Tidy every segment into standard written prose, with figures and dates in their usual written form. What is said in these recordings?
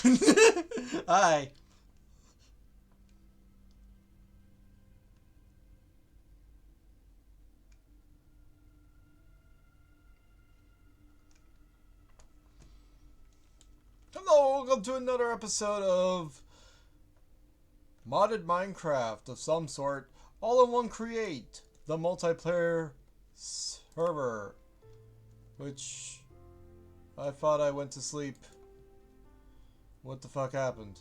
Hi. Hello, welcome to another episode of modded Minecraft of some sort, all in one create, the multiplayer server, which I thought I went to sleep. What the fuck happened?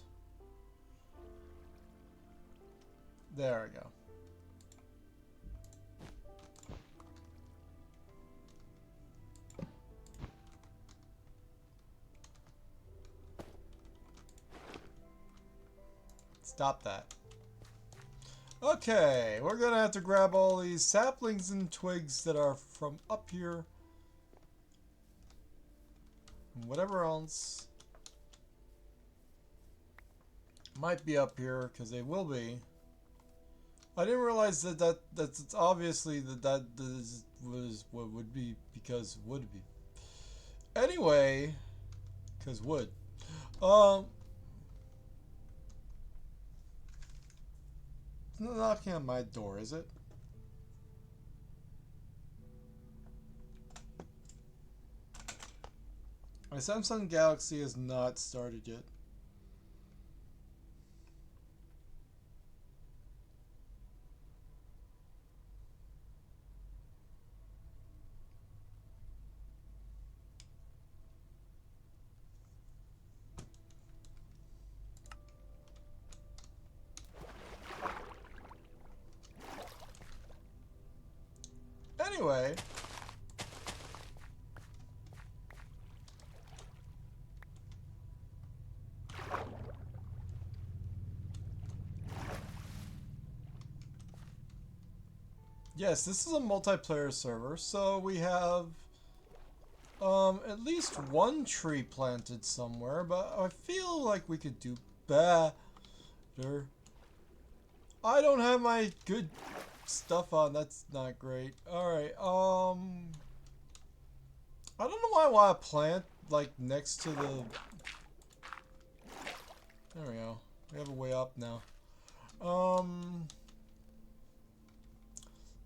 There we go. Stop that. Okay, we're gonna have to grab all these saplings and twigs that are from up here. And whatever else might be up here, because they will be. I didn't realize that's obviously that was what would be, because would be. Anyway, because would. Um, it's not knocking on my door, is it? My Samsung Galaxy has not started yet. Anyway. Yes, this is a multiplayer server, so we have at least one tree planted somewhere, but I feel like we could do better. I don't have my good stuff on, that's not great. Alright, I don't know why I want to plant, like, next to the... There we go. We have a way up now.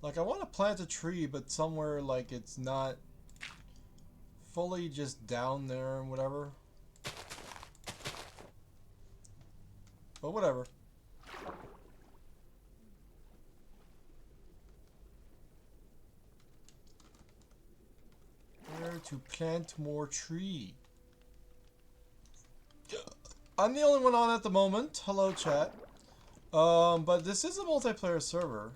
Like, I want to plant a tree, but somewhere, like, it's not fully just down there and whatever. But whatever. Where to plant more tree? I'm the only one on at the moment. Hello, chat. But this is a multiplayer server.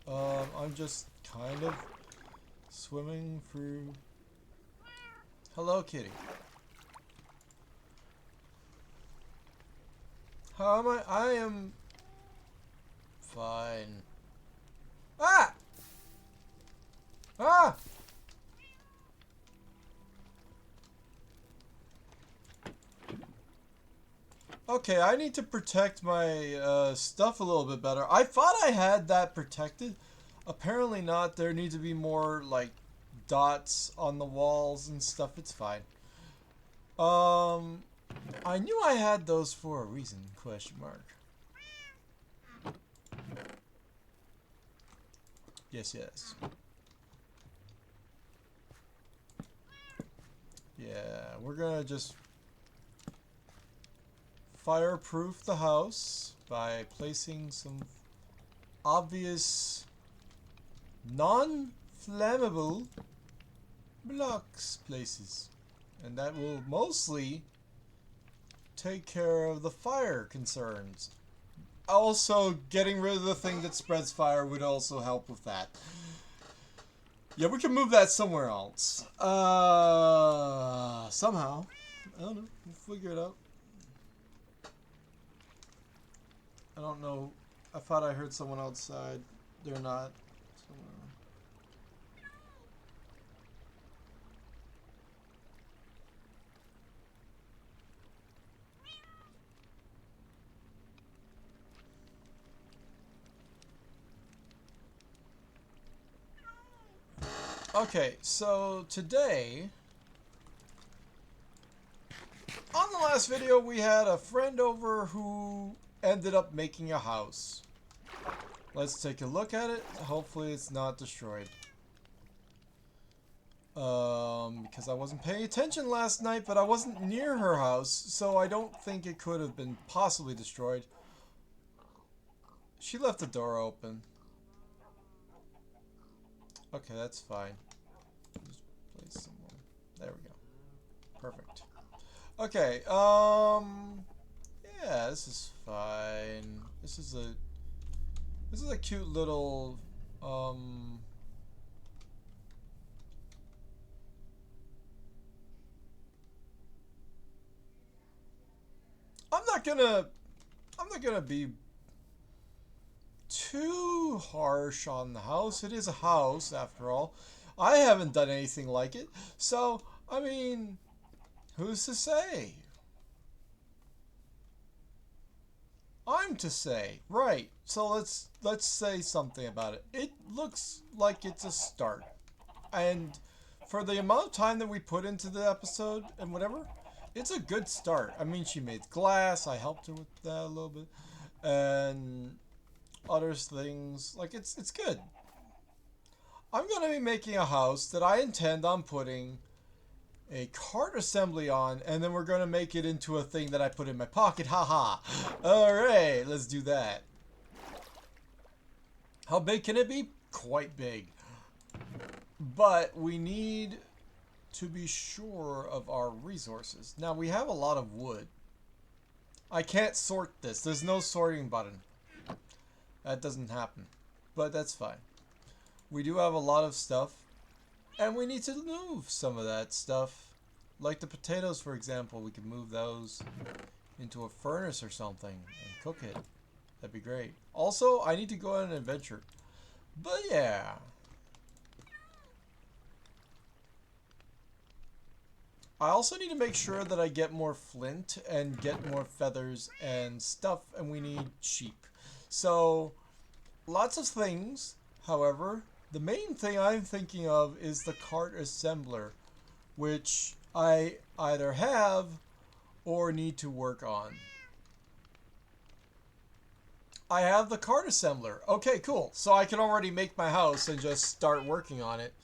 I'm just kind of swimming through. Hello, kitty. How am I? I am fine. Ah! Ah! Okay, I need to protect my stuff a little bit better. I thought I had that protected. Apparently not. There need to be more, like, dots on the walls and stuff. It's fine. I knew I had those for a reason, question mark. Yes, yes. Yeah, we're gonna just fireproof the house by placing some obvious non-flammable blocks places. And that will mostly take care of the fire concerns. Also, getting rid of the thing that spreads fire would also help with that. Yeah, we can move that somewhere else. Somehow. I don't know. We'll figure it out. I don't know. I thought I heard someone outside. They're not. Okay, so today On the last video, we had a friend over who ended up making a house. Let's take a look at it. Hopefully it's not destroyed. Because I wasn't paying attention last night, but I wasn't near her house, so I don't think it could have been possibly destroyed. She left the door open. Okay, that's fine. Just place some more. There we go. Perfect. Okay, yeah, this is fine. This is a cute little, I'm not gonna be too harsh on the house. It is a house, after all. I haven't done anything like it, so, I mean, who's to say? I'm to say, right. So let's say something about it. It looks like it's a start. And for the amount of time that we put into the episode and whatever, it's a good start. I mean, she made glass. I helped her with that a little bit. And other things. Like, it's good. I'm going to be making a house that I intend on putting a cart assembly on, and then we're going to make it into a thing that I put in my pocket. Haha. Alright, let's do that. How big can it be? Quite big. But we need to be sure of our resources. Now, we have a lot of wood. I can't sort this. There's no sorting button. That doesn't happen. But that's fine. We do have a lot of stuff. And we need to move some of that stuff. Like the potatoes, for example. We could move those into a furnace or something and cook it. That'd be great. Also, I need to go on an adventure. But yeah. I also need to make sure that I get more flint and get more feathers and stuff, and we need sheep. So, lots of things. However, the main thing I'm thinking of is the cart assembler, which I either have or need to work on. I have the cart assembler. Okay, cool. So I can already make my house and just start working on it.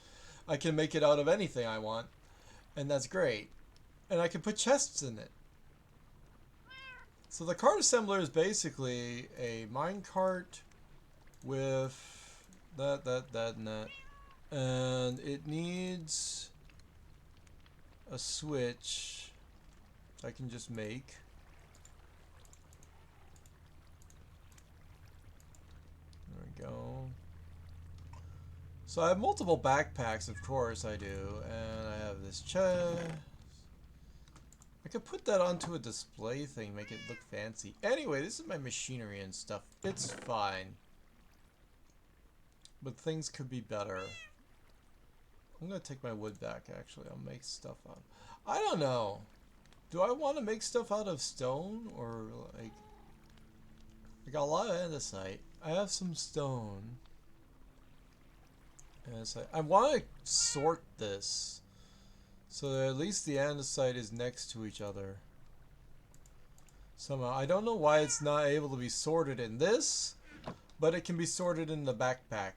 I can make it out of anything I want. And that's great. And I can put chests in it. So the cart assembler is basically a minecart with that, and that. And it needs a switch I can just make. There we go. So I have multiple backpacks, of course I do, and I have this chest. I could put that onto a display thing, make it look fancy. Anyway, this is my machinery and stuff. It's fine. But things could be better. I'm gonna take my wood back, actually. I'll make stuff out. I don't know. Do I want to make stuff out of stone, or like... I got a lot of andesite. I have some stone. I want to sort this so that at least the andesite is next to each other somehow. I don't know why it's not able to be sorted in this, but it can be sorted in the backpack.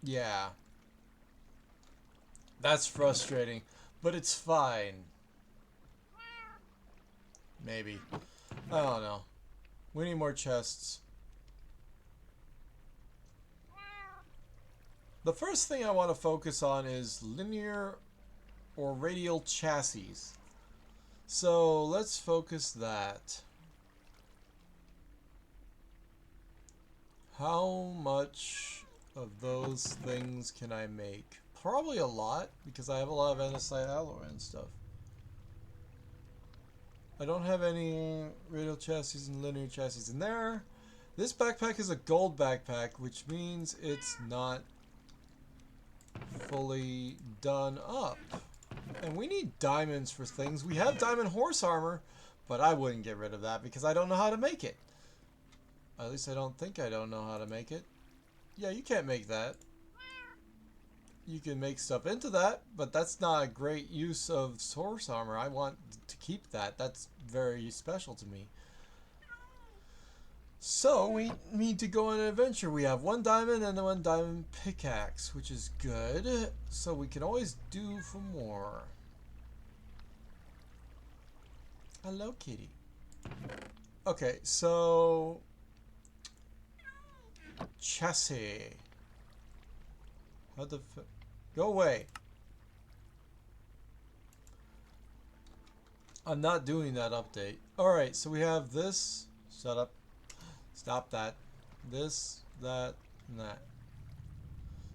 Yeah. That's frustrating, but it's fine. Maybe. I don't know. We need more chests. The first thing I want to focus on is linear or radial chassis. So let's focus that. How much of those things can I make? Probably a lot, because I have a lot of andesite alloy and stuff. I don't have any radial chassis and linear chassis in there. This backpack is a gold backpack, which means it's not fully done up. And we need diamonds for things. We have diamond horse armor, but I wouldn't get rid of that because I don't know how to make it. At least I don't think I don't know how to make it. Yeah, you can't make that. you can make stuff into that, but that's not a great use of horse armor. I want to keep that. That's very special to me. So we need to go on an adventure. We have 1 diamond and the 1 diamond pickaxe, which is good. So we can always do for more. Hello, kitty. Okay, so chassis. How the go away. I'm not doing that update. Alright, so we have this. Shut up. Stop that. This, that, and that.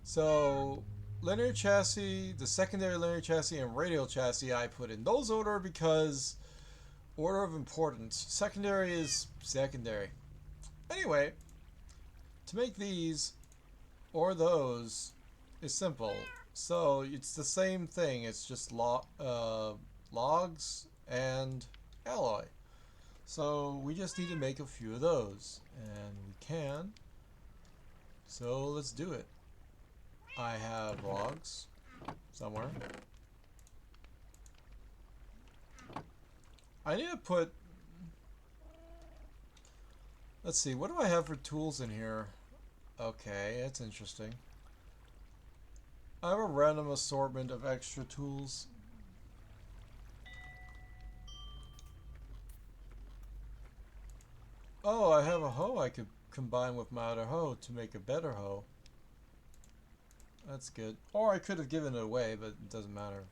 So, linear chassis, the secondary linear chassis, and radial chassis I put in those order because order of importance. Secondary is secondary. Anyway, to make these or those is simple. So, it's the same thing. It's just logs and alloy. So we just need to make a few of those, and we can. So let's do it. I have logs somewhere. I need to put, let's see, what do I have for tools in here? Okay, that's interesting. I have a random assortment of extra tools. Oh, I have a hoe I could combine with my other hoe to make a better hoe. That's good. Or I could have given it away, but it doesn't matter.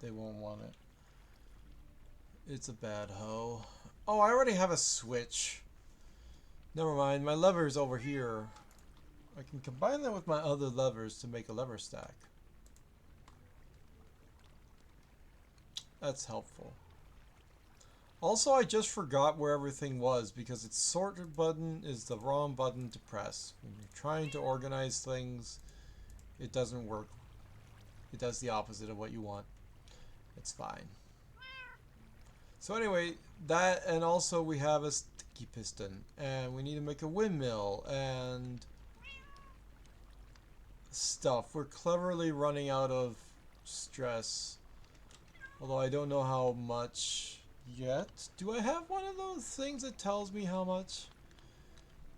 They won't want it. It's a bad hoe. Oh, I already have a switch. Never mind, my lever's over here. I can combine that with my other levers to make a lever stack. That's helpful. Also, I just forgot where everything was because its sort button is the wrong button to press. When you're trying to organize things, it doesn't work. It does the opposite of what you want. It's fine. So anyway, that, and also we have a sticky piston, and we need to make a windmill and stuff. We're cleverly running out of stress, although I don't know how much yet. Do I have one of those things that tells me how much?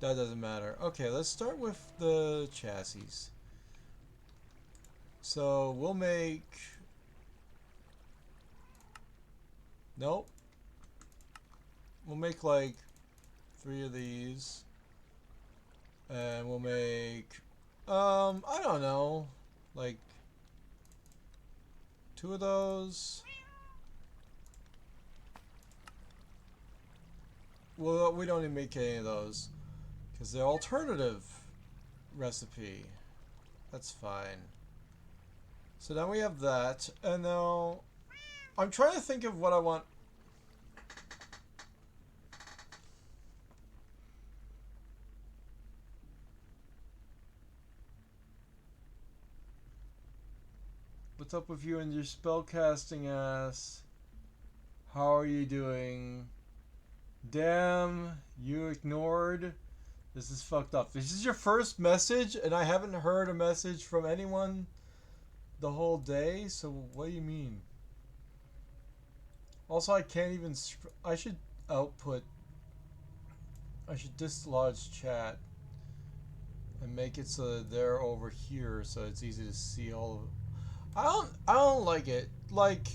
That doesn't matter. Okay, let's start with the chassis. So we'll make, nope, we'll make like 3 of these, and we'll make I don't know, like 2 of those. Well, we don't even make any of those because they're alternative recipe. That's fine. So now we have that, and now I'm trying to think of what I want. What's up with you and your spellcasting ass? How are you doing? Damn, you ignored. This is fucked up. This is your first message, and I haven't heard a message from anyone the whole day, so what do you mean? Also, I can't even. I should output. I should dislodge chat and make it so that they're over here, so it's easy to see all of it. I don't like it. Like,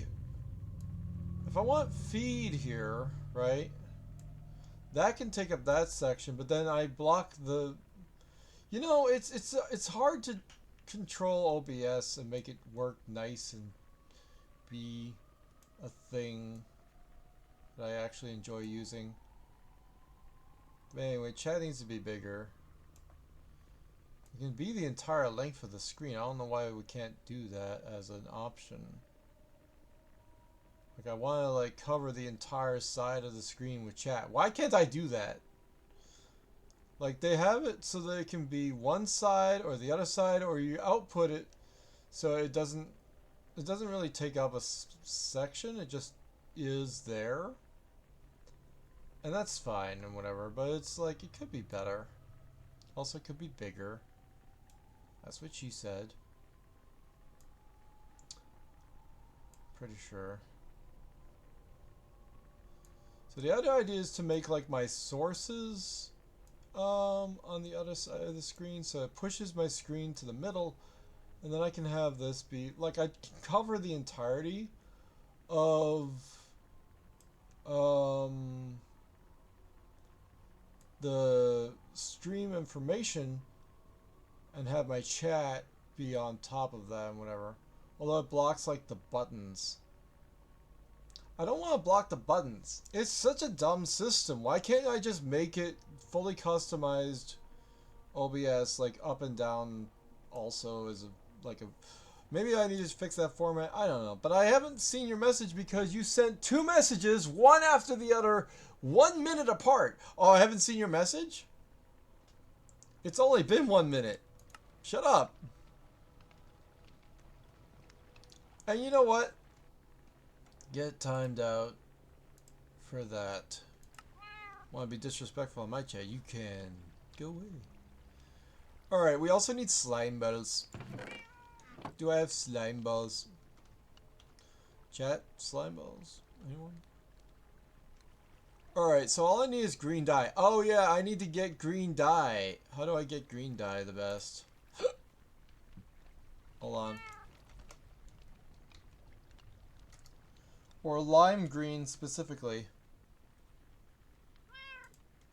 if I want feed here, right? That can take up that section, but then I block the. You know, it's hard to control OBS and make it work nice and be a thing that I actually enjoy using. But anyway, chat needs to be bigger. It can be the entire length of the screen. I don't know why we can't do that as an option. Like, I want to like cover the entire side of the screen with chat. Why can't I do that? Like, they have it so that it can be one side or the other side, or you output it so it doesn't really take up a section. It just is there. And that's fine and whatever, but it's like, it could be better. Also, it could be bigger. That's what she said. Pretty sure. So the other idea is to make like my sources on the other side of the screen, so it pushes my screen to the middle, and then I can have this be like I can cover the entirety of the stream information and have my chat be on top of that and whatever. Although it blocks like the buttons. I don't want to block the buttons. It's such a dumb system. Why can't I just make it fully customized OBS like up and down also as a like a maybe I need to fix that format. I don't know. But I haven't seen your message because you sent 2 messages one after the other 1 minute apart. Oh, I haven't seen your message? It's only been 1 minute. Shut up. And you know what? Get timed out for that. Want to be disrespectful in my chat? You can go away. Alright, we also need slime balls. Do I have slime balls? Chat, slime balls? Anyone? Alright, so all I need is green dye. Oh yeah, I need to get green dye. How do I get green dye the best? Hold on. Or lime green specifically.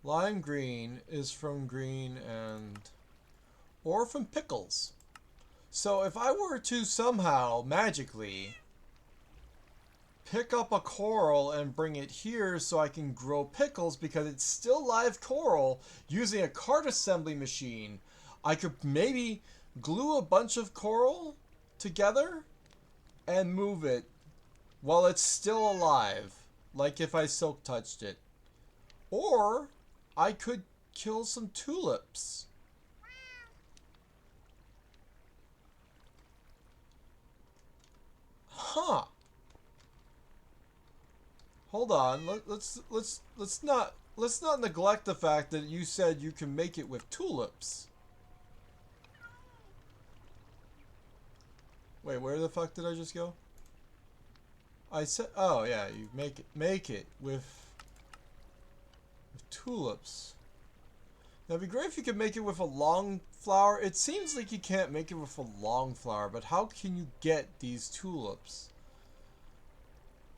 Lime green is from green and... or from pickles. So if I were to somehow, magically, pick up a coral and bring it here so I can grow pickles because it's still live coral using a cart assembly machine, I could maybe glue a bunch of coral together and move it while it's still alive, like if I silk touched it. Or I could kill some tulips. Huh. Hold on. Let's not neglect the fact that you said you can make it with tulips. Wait, where the fuck did I just go? I said, oh yeah, you make it with tulips. That'd be great if you could make it with a long flower. It seems like you can't make it with a long flower, but how can you get these tulips?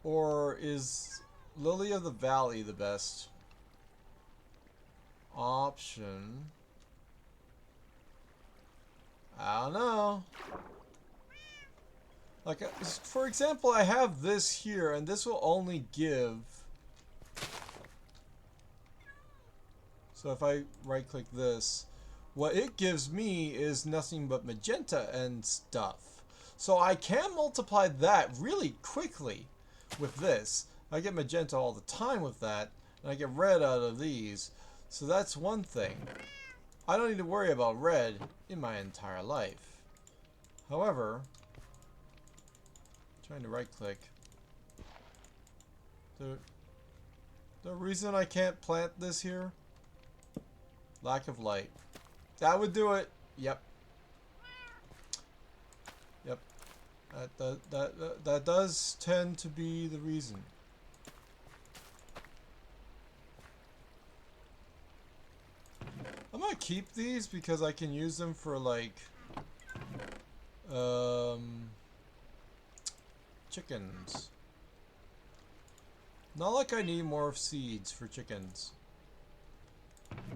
Or is Lily of the Valley the best option? I don't know. Like, for example, I have this here, and this will only give... So if I right-click this, what it gives me is nothing but magenta and stuff. So I can multiply that really quickly with this. I get magenta all the time with that, and I get red out of these. So that's one thing. I don't need to worry about red in my entire life. However... trying to right-click. The reason I can't plant this here? Lack of light. That would do it. Yep. Yep. That does tend to be the reason. I'm gonna keep these because I can use them for like chickens. Not like I need more seeds for chickens.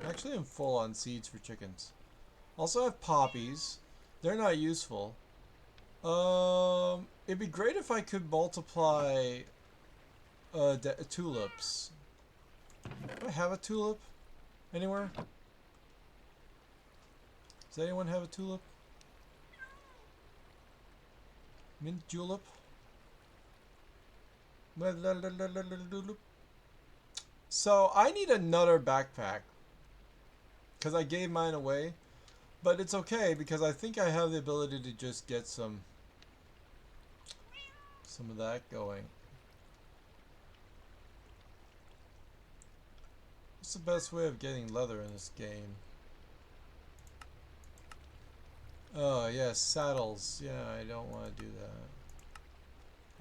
Actually, I'm full on seeds for chickens. Also, I have poppies. They're not useful. It'd be great if I could multiply tulips. Do I have a tulip anywhere? Does anyone have a tulip? Mint julep? So I need another backpack because I gave mine away, but it's okay because I think I have the ability to just get some of that going. What's the best way of getting leather in this game? Oh yes, saddles. Yeah, I don't want to do that.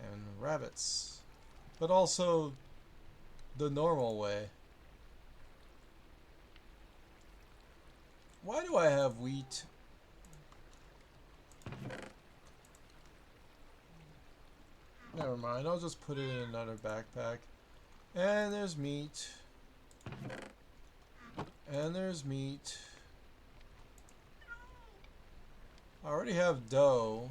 And rabbits. But also the normal way. Why do I have wheat? Never mind, I'll just put it in another backpack. And there's meat. And there's meat. I already have dough.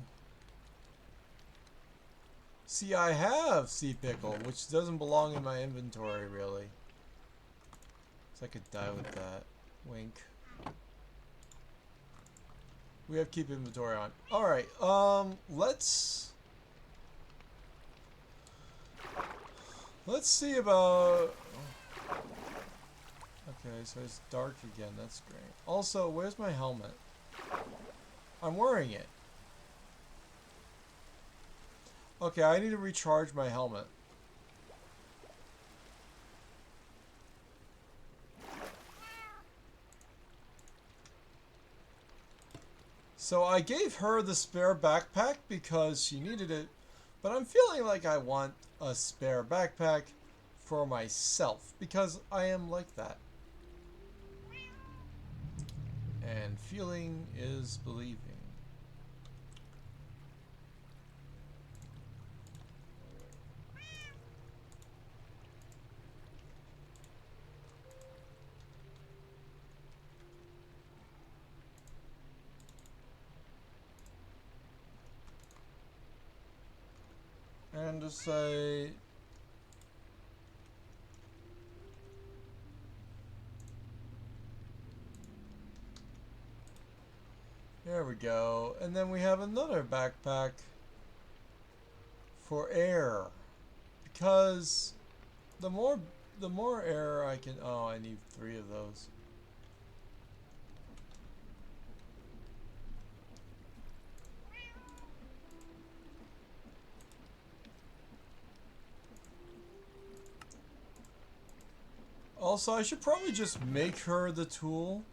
See, I have sea pickle, which doesn't belong in my inventory, really. So I could die with that. Wink. We have keep inventory on. Alright, let's see about... Okay, so it's dark again, that's great. Also, where's my helmet? I'm wearing it. Okay, I need to recharge my helmet. So I gave her the spare backpack because she needed it, but I'm feeling like I want a spare backpack for myself because I am like that. And feeling is believing. And to say... There we go. And then we have another backpack for air. Because the more air I can... Oh, I need 3 of those. Also, I should probably just make her the tool.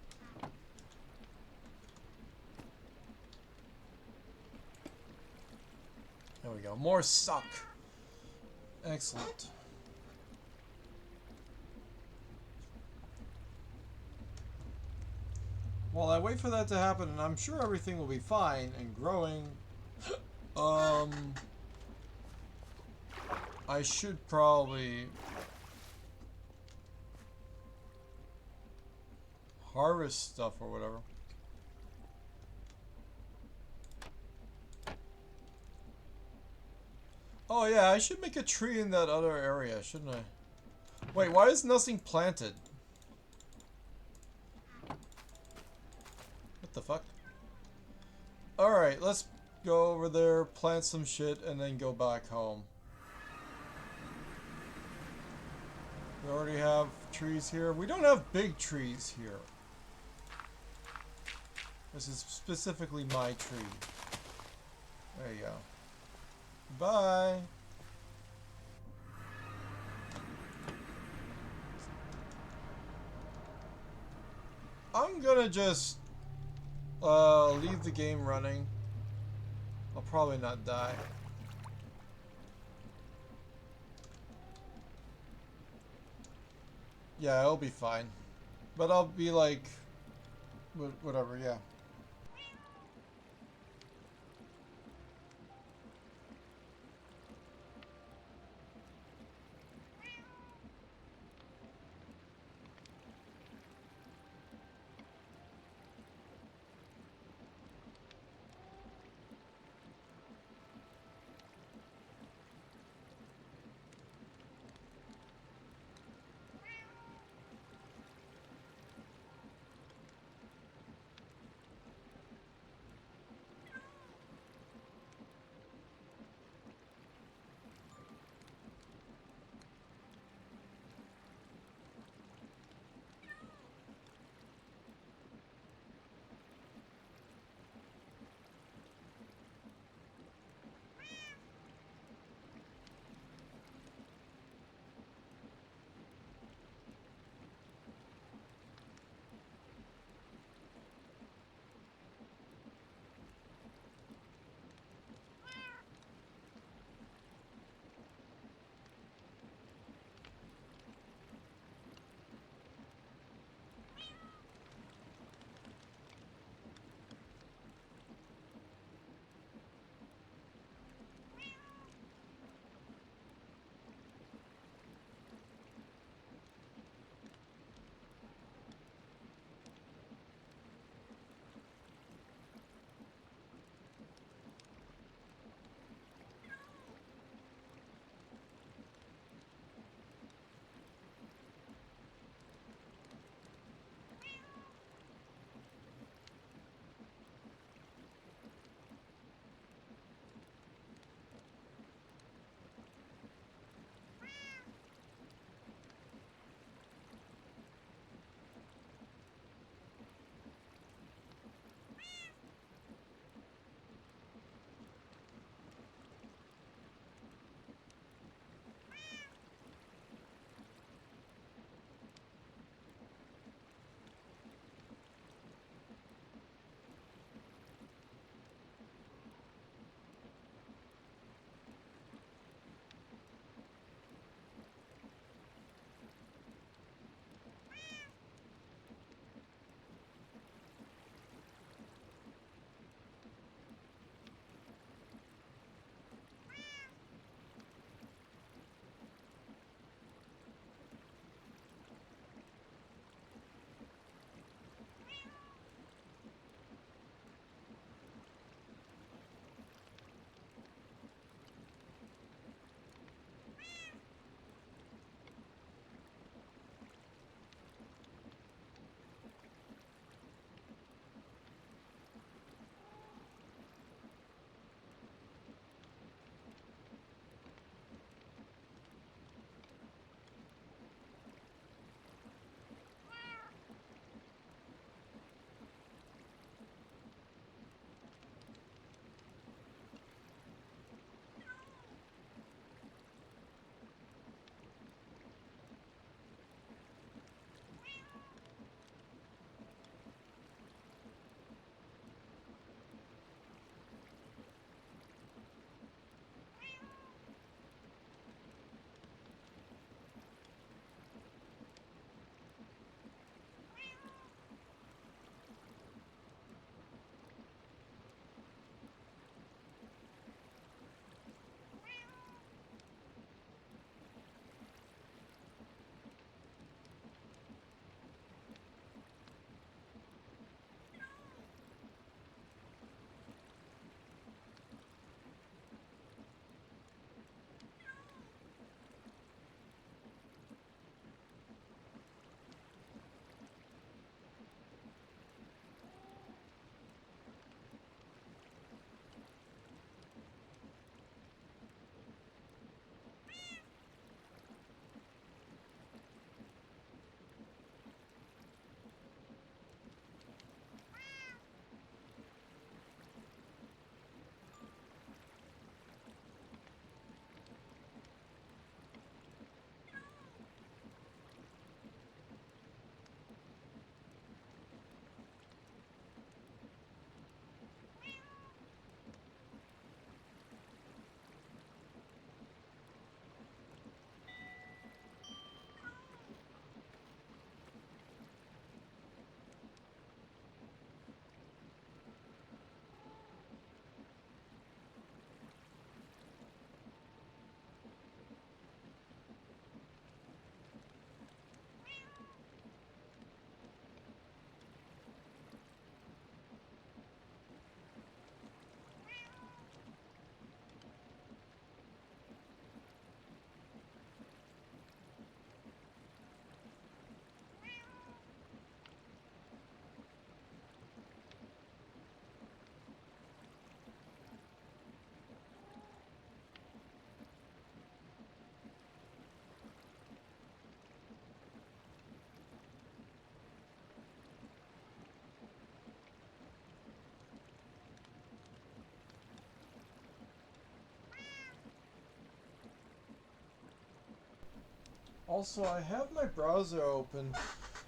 There we go. More suck. Excellent. While I wait for that to happen, and I'm sure everything will be fine and growing, I should probably harvest stuff or whatever. Oh yeah, I should make a tree in that other area, shouldn't I? Wait, why is nothing planted? What the fuck? Alright, let's go over there, plant some shit, and then go back home. We already have trees here. We don't have big trees here. This is specifically my tree. There you go. Bye. I'm gonna just leave the game running. I'll probably not die. Yeah, it'll be fine. But I'll be like, whatever, yeah. Also, I have my browser open,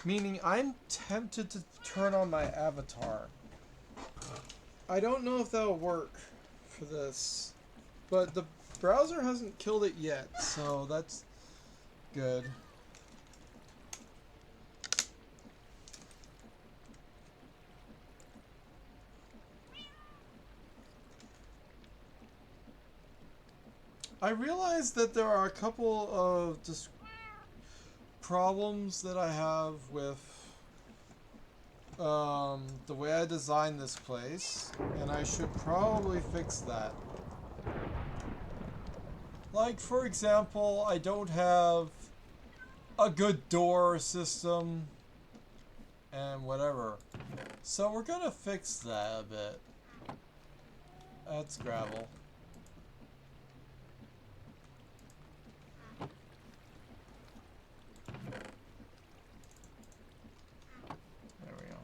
meaning I'm tempted to turn on my avatar. I don't know if that'll work for this, but the browser hasn't killed it yet, so that's good. I realize that there are a couple of just problems that I have with the way I designed this place, and I should probably fix that. Like, for example, I don't have a good door system and whatever. So we're gonna fix that a bit. That's gravel. There we go.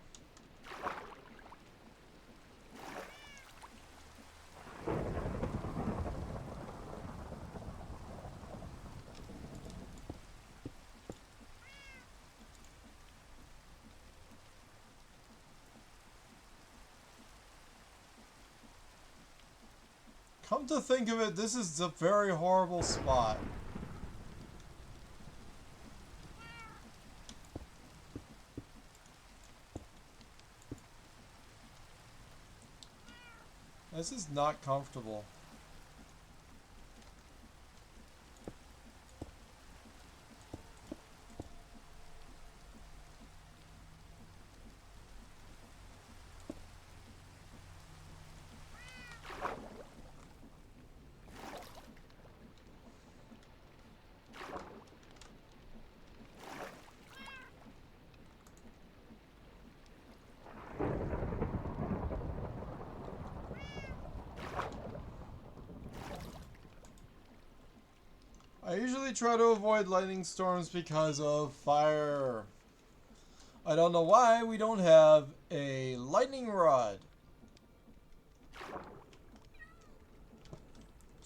Come to think of it, this is a very horrible spot. This is not comfortable. I usually try to avoid lightning storms because of fire. I don't know why we don't have a lightning rod.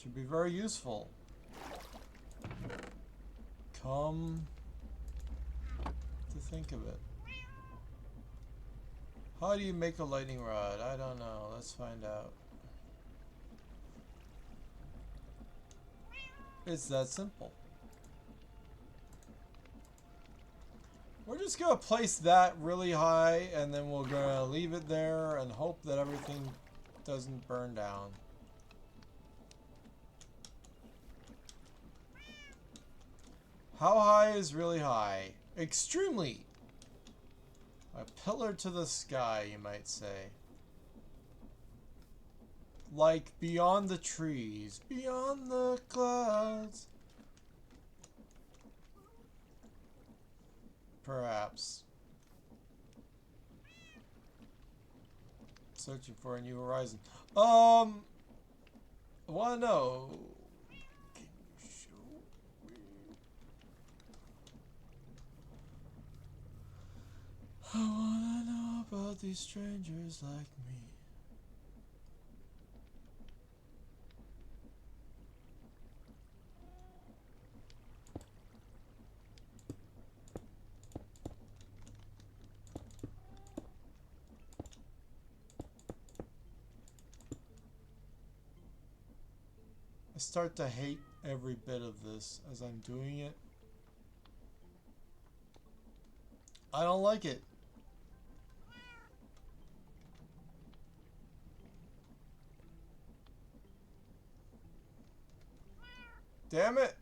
Should be very useful. Come to think of it. How do you make a lightning rod? I don't know. Let's find out. It's that simple. We're just gonna place that really high, and then we're gonna leave it there and hope that everything doesn't burn down. How high is really high? Extremely! A pillar to the sky, you might say. Like beyond the trees, beyond the clouds. Perhaps. Searching for a new horizon. I wanna know. Can you show me? I wanna know about these strangers like me. I start to hate every bit of this as I'm doing it. I don't like it. Damn it!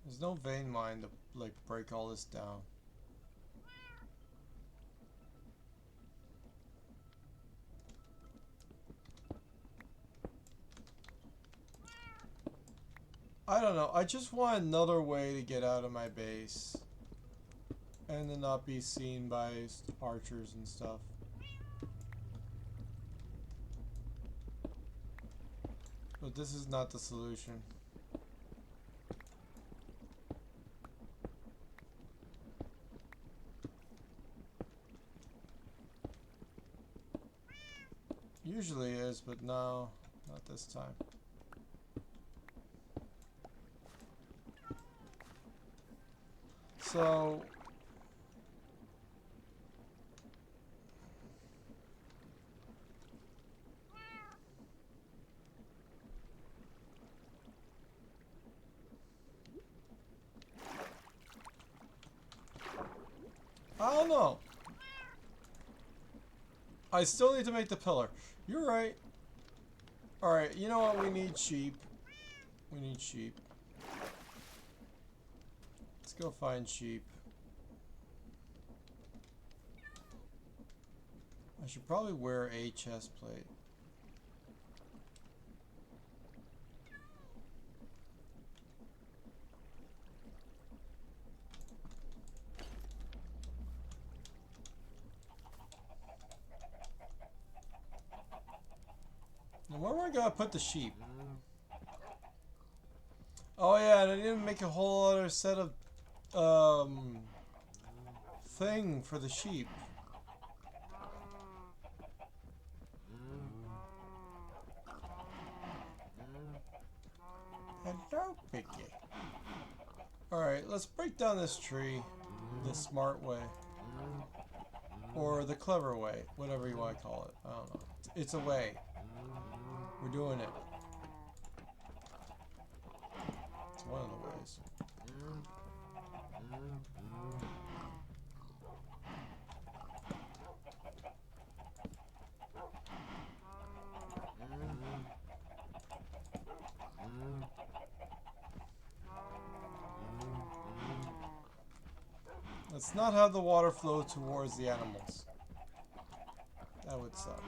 There's no vein mine to like break all this down. I don't know. I just want another way to get out of my base. And to not be seen by archers and stuff. But this is not the solution. Usually is, but no, not this time. So I don't know. I still need to make the pillar. You're right. Alright, you know what? We need sheep. We need sheep. Let's go find sheep. I should probably wear a chest plate. Now where am I gonna put the sheep? Oh yeah, and I didn't make a whole other set of thing for the sheep. Hello, Piggy. Alright, let's break down this tree the smart way. Or the clever way, whatever you want to call it. I don't know. It's a way. We're doing it. It's one of the ways. Let's not have the water flow towards the animals. That would suck.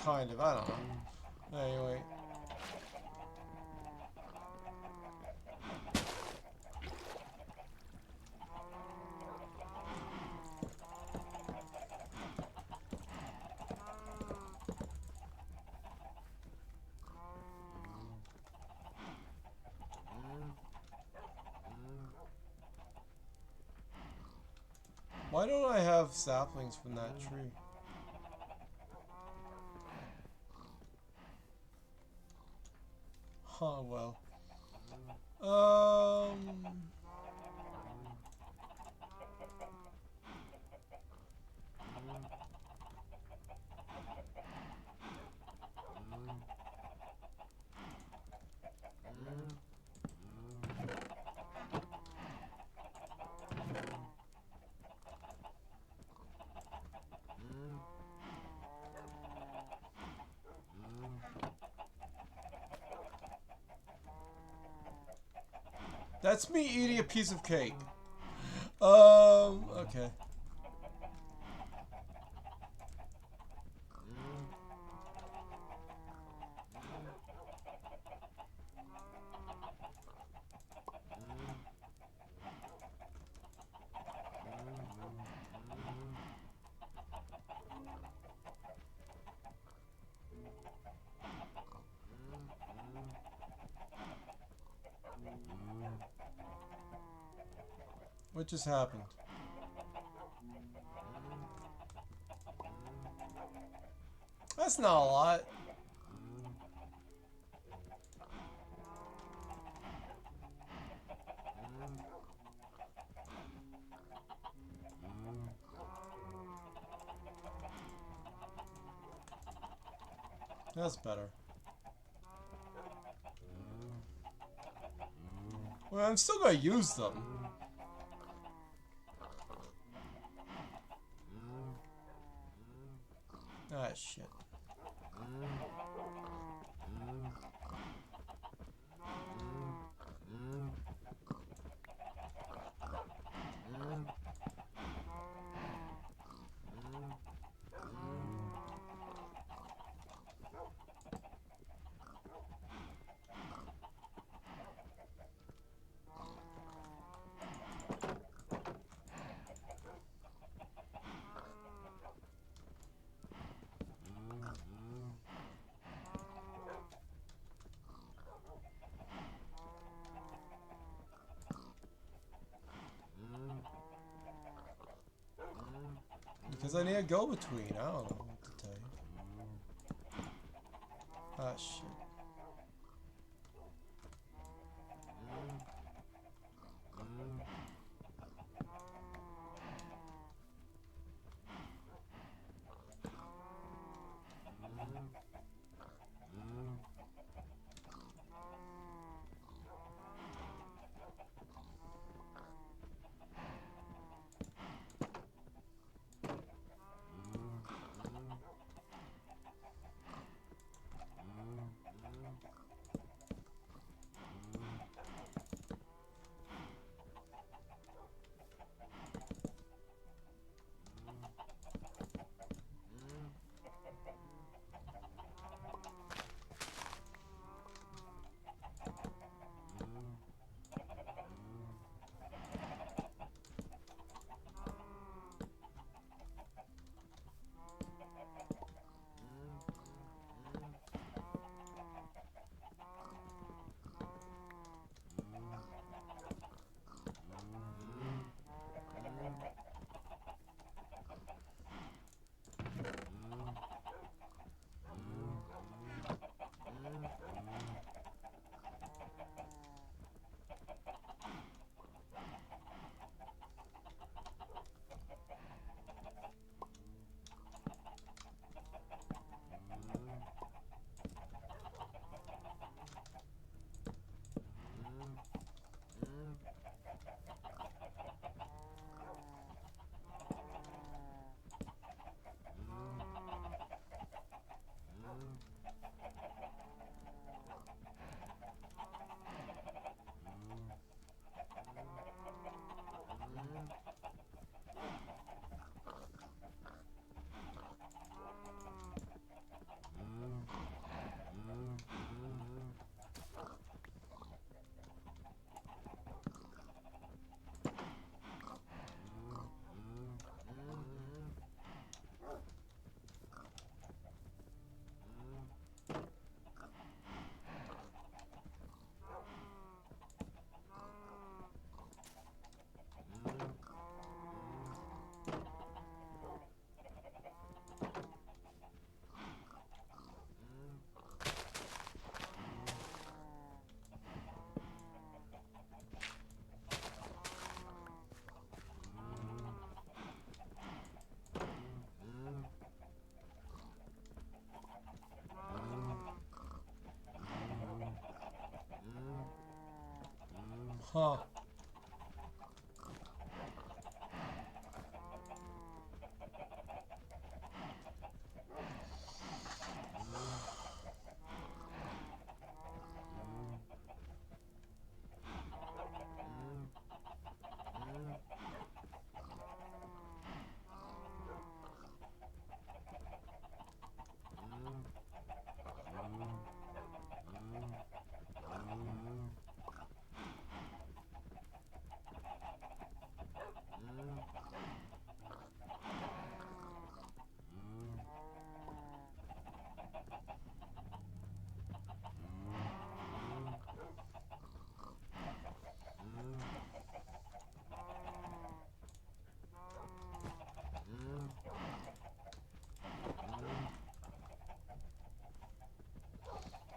Kind of, I don't know. Anyway. Why don't I have saplings from that tree? Huh, well. That's me eating a piece of cake. Okay. What just happened? That's not a lot. That's better. Well, I'm still gonna use them. Ah, shit. Because I need a go-between. I don't know what to tell you. Ah, shit. Huh.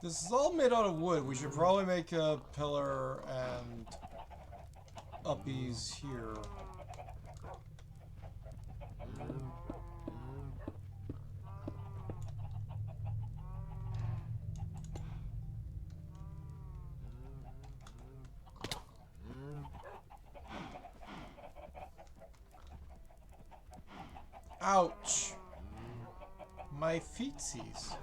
This is all made out of wood. We should probably make a pillar and uppies here. Ouch! My feetsies.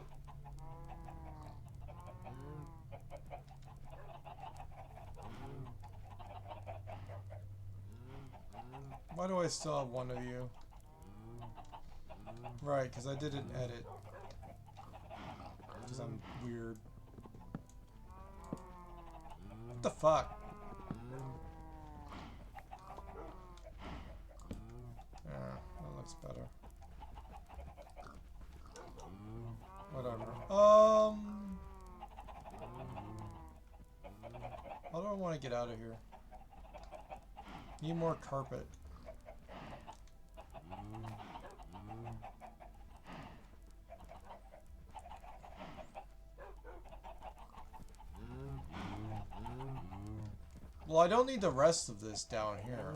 Why do I still have one of you? Right, because I didn't edit. Because I'm weird. What the fuck? Yeah, that looks better. Whatever. How do I want to get out of here? Need more carpet. Well, I don't need the rest of this down here.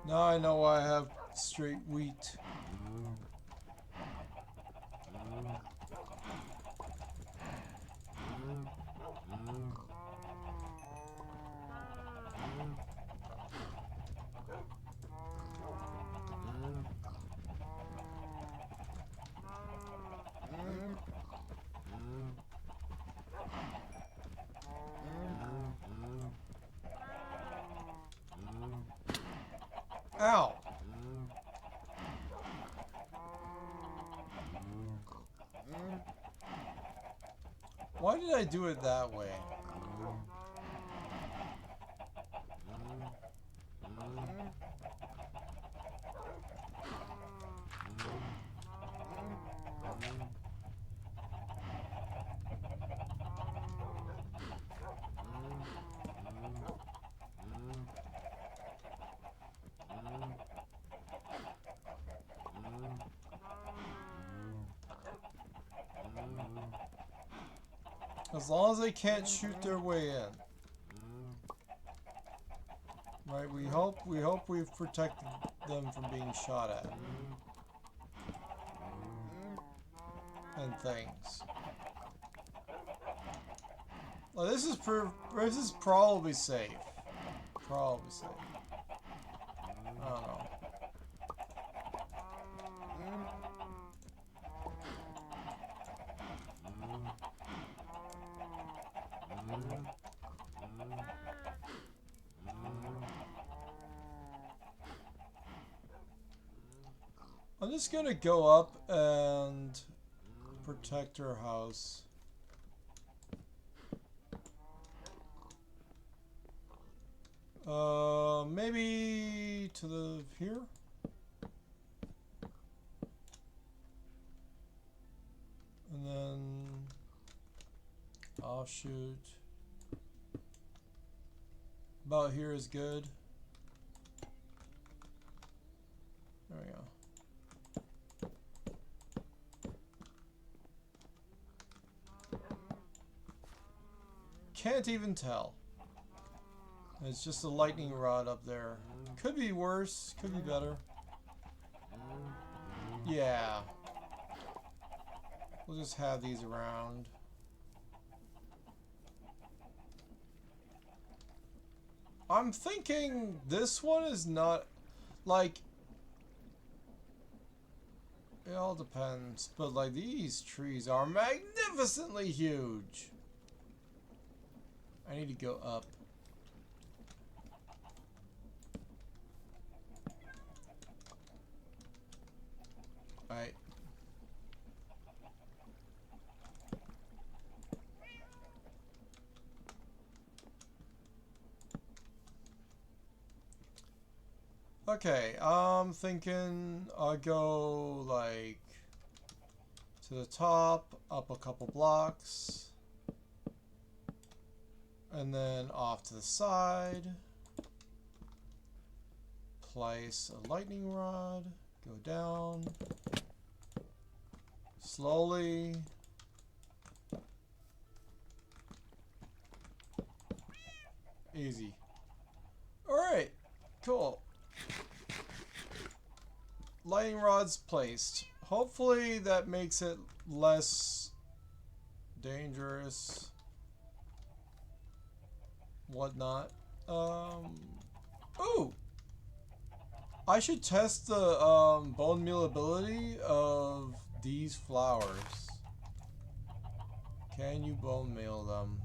Now I know why I have straight wheat. Ow! Why did I do it that way? As long as they can't shoot their way in. Right, we hope we've protected them from being shot at. And things. Well, this is probably safe. Probably safe. I don't know. I'm just gonna go up and protect her house. Maybe to the here? And then I'll shoot. About here is good. There we go. Can't even tell. It's just a lightning rod up there. Could be worse, could be better. Yeah. We'll just have these around. I'm thinking this one is not, like, it all depends, but like these trees are magnificently huge. I need to go up. Alright. Okay, I'm thinking I'll go like to the top, up a couple blocks, and then off to the side. Place a lightning rod, go down, slowly. Easy. Alright, cool. Lightning rods placed. Hopefully that makes it less dangerous. Whatnot. Ooh! I should test the bone meal ability of these flowers. Can you bone meal them?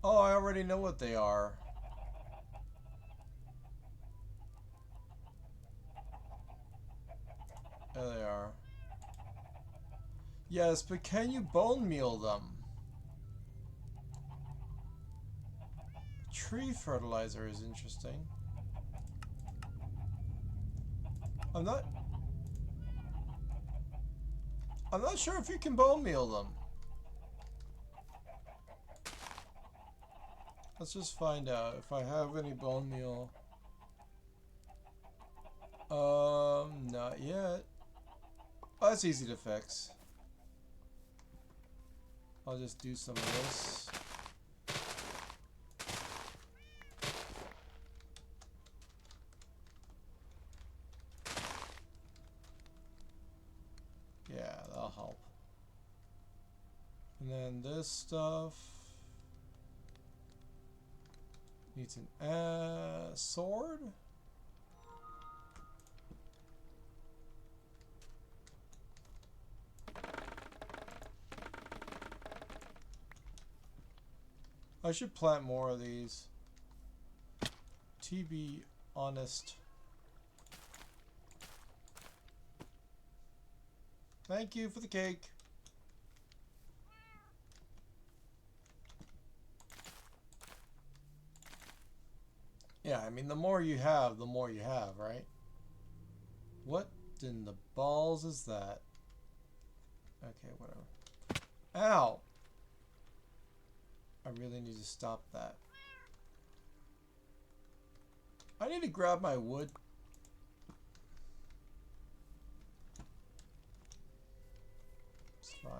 Oh, I already know what they are. There they are. Yes, but can you bone meal them? Tree fertilizer is interesting. I'm not... I'm not sure if you can bone meal them. Let's just find out if I have any bone meal. Not yet. Oh, that's easy to fix. I'll just do some of this. Yeah, that'll help. And then this stuff needs an sword. I should plant more of these. To be honest. Thank you for the cake. Yeah, I mean, the more you have, right? What in the balls is that? Okay, whatever. Ow! I really need to stop that. I need to grab my wood. It's fine.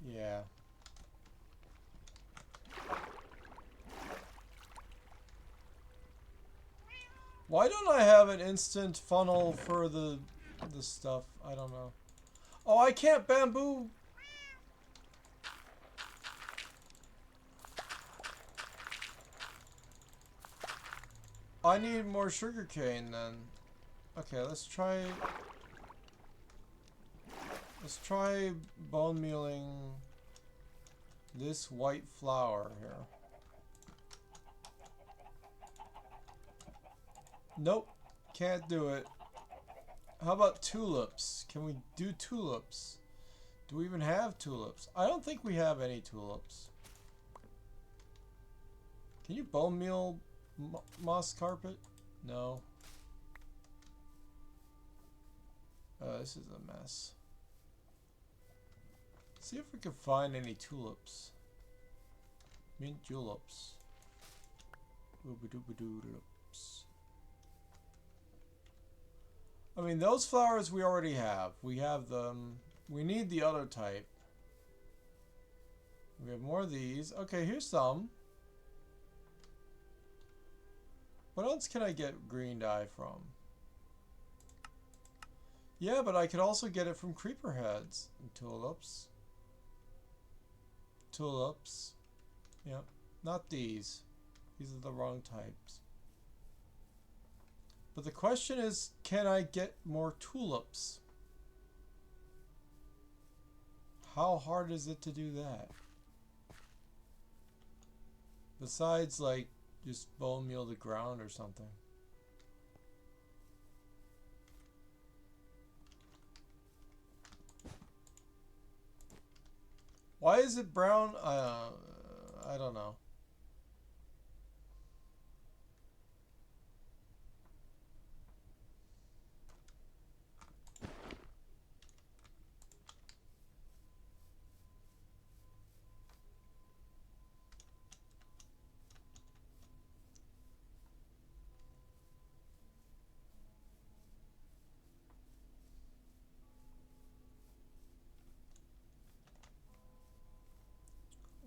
Yeah. Why don't I have an instant funnel for the stuff? I don't know. Oh, I can't bamboo. I need more sugarcane then. Okay, let's try bone mealing this white flour here. Nope, can't do it. How about tulips? Can we do tulips? Do we even have tulips? I don't think we have any tulips. Can you bone meal moss carpet? No. This is a mess. See if we can find any tulips. Mint juleps. Ooba-dooba-doo-doops. I mean, those flowers we already have. We have them. We need the other type. We have more of these. Okay, here's some. What else can I get green dye from? Yeah, but I could also get it from creeper heads and tulips. Tulips. Yep. Not these. These are the wrong types. But the question is, can I get more tulips? How hard is it to do that? Besides, like, just bone meal the ground or something. Why is it brown? I don't know.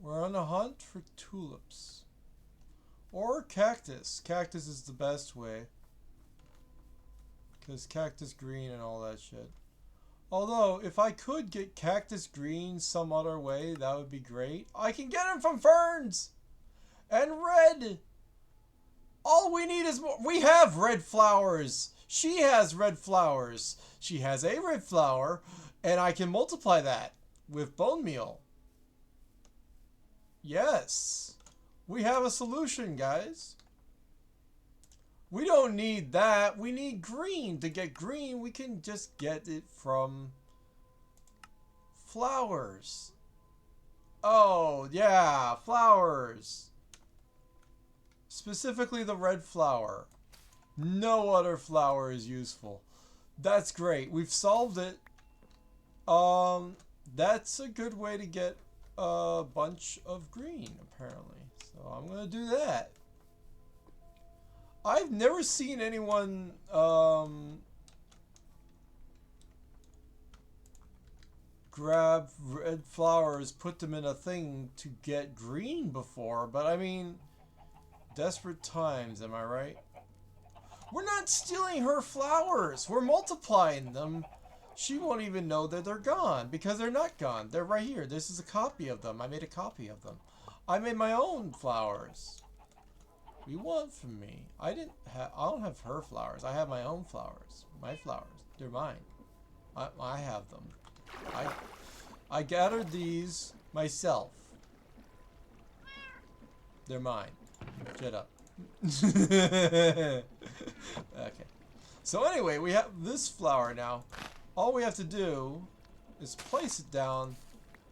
We're on a hunt for tulips. Or cactus. Cactus is the best way. Because cactus green and all that shit. Although, if I could get cactus green some other way, that would be great. I can get them from ferns! And red! All we need is more. We have red flowers. She has red flowers. She has a red flower. And I can multiply that with bone meal. Yes. We have a solution, guys. We don't need that. We need green. To get green, we can just get it from flowers. Oh, yeah, flowers. Specifically the red flower. No other flower is useful. That's great. We've solved it. That's a good way to get a bunch of green, apparently. So I'm gonna do that. I've never seen anyone, grab red flowers, put them in a thing to get green before, but I mean, desperate times, am I right? We're not stealing her flowers. We're multiplying them. She won't even know that they're gone because they're not gone. They're right here. This is a copy of them. I made a copy of them. I made my own flowers. What do you want from me? I don't have her flowers. I have my own flowers. My flowers. They're mine. I have them. I gathered these myself. They're mine. Shut up. Okay. So anyway, we have this flower now. All we have to do is place it down,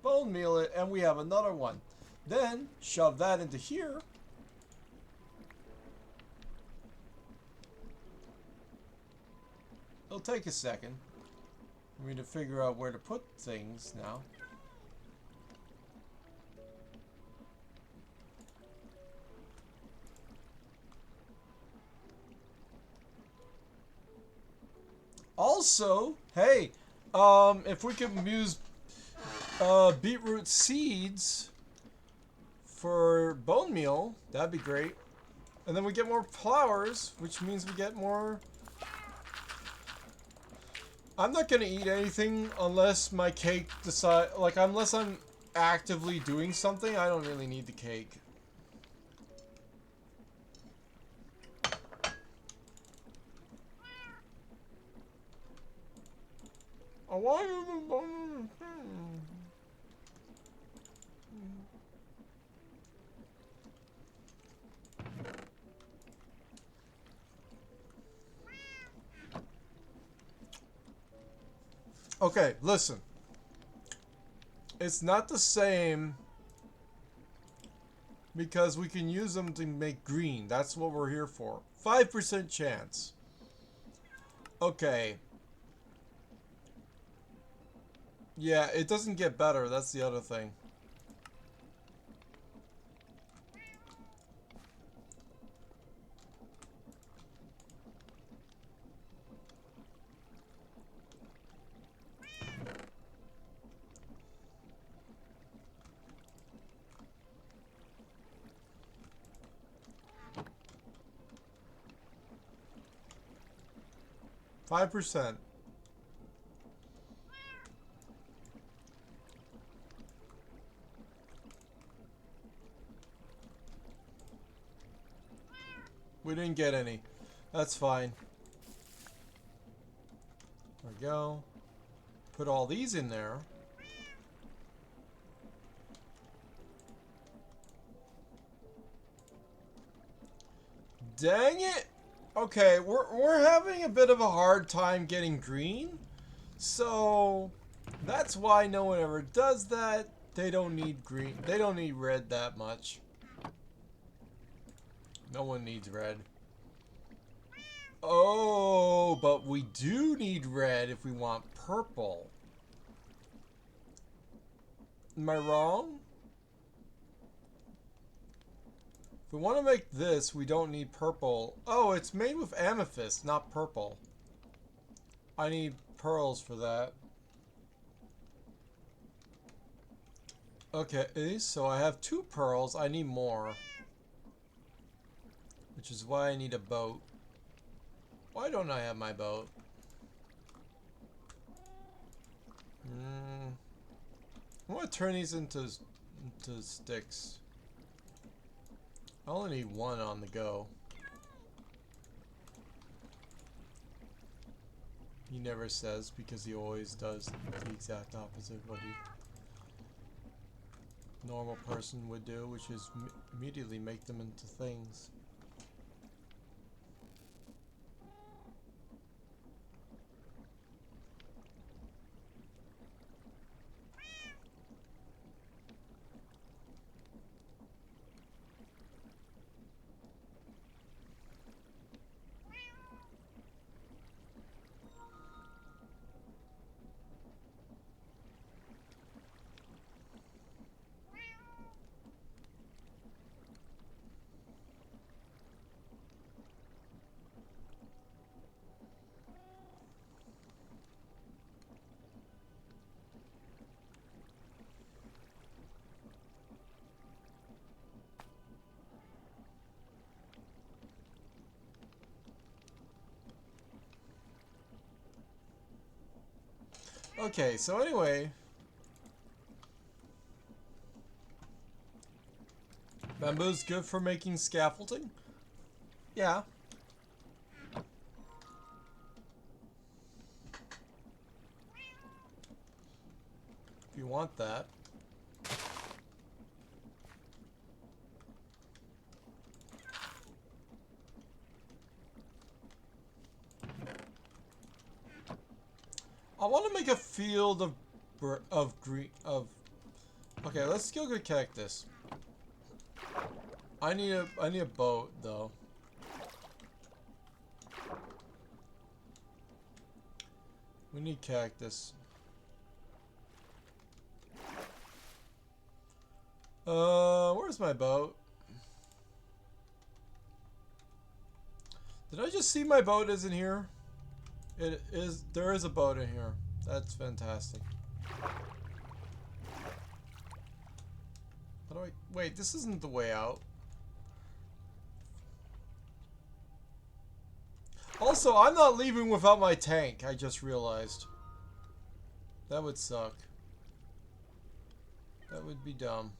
bone meal it, and we have another one. Then shove that into here. It'll take a second for me to figure out where to put things now. Also, hey, if we could use beetroot seeds for bone meal, that'd be great. And then we get more flowers, which means we get more. I'm not gonna eat anything unless my cake unless I'm actively doing something. I don't really need the cake. I want you to bone. Okay, listen. It's not the same because we can use them to make green. That's what we're here for. 5% chance. Okay. Yeah, it doesn't get better. That's the other thing. Five percent. We didn't get any. That's fine. There we go. Put all these in there. Dang it! Okay, we're having a bit of a hard time getting green. So that's why no one ever does that. They don't need green. They don't need red that much. No one needs red. Oh, but we do need red if we want purple. Am I wrong? If we want to make this, we don't need purple. Oh, it's made with amethyst, not purple. I need pearls for that. Okay, so I have 2 pearls. I need more. Which is why I need a boat. Why don't I have my boat? I want to turn these into sticks. I only need 1 on the go. He never says because he always does the exact opposite of what a normal person would do, which is immediately make them into things. Okay, so anyway. Bamboo's good for making scaffolding? Yeah. If you want that. I want to make a field of green of. Okay, let's go get cactus. I need a boat though. We need cactus. Where's my boat? Did I just see my boat isn't here? It is. There is a boat in here. That's fantastic. How do I... Wait, this isn't the way out. Also, I'm not leaving without my tank, I just realized. That would suck. That would be dumb.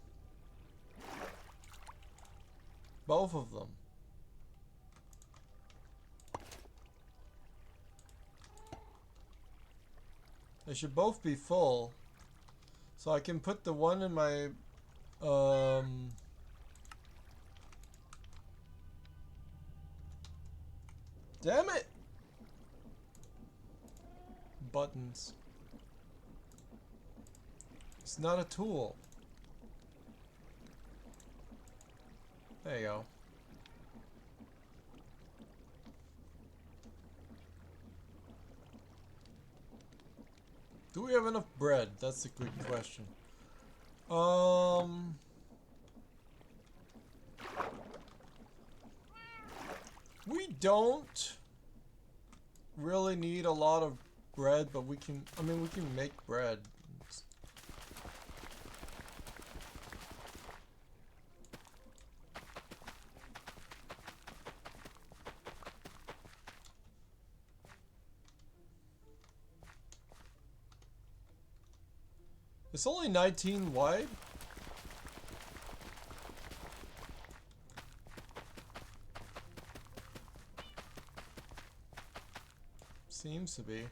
Both of them. They should both be full. So I can put the one in my... Damn it! Buttons. It's not a tool. There you go. Do we have enough bread? That's a good question. We don't really need a lot of bread, but we can, I mean, we can make bread. It's only 19 wide. Seems to be.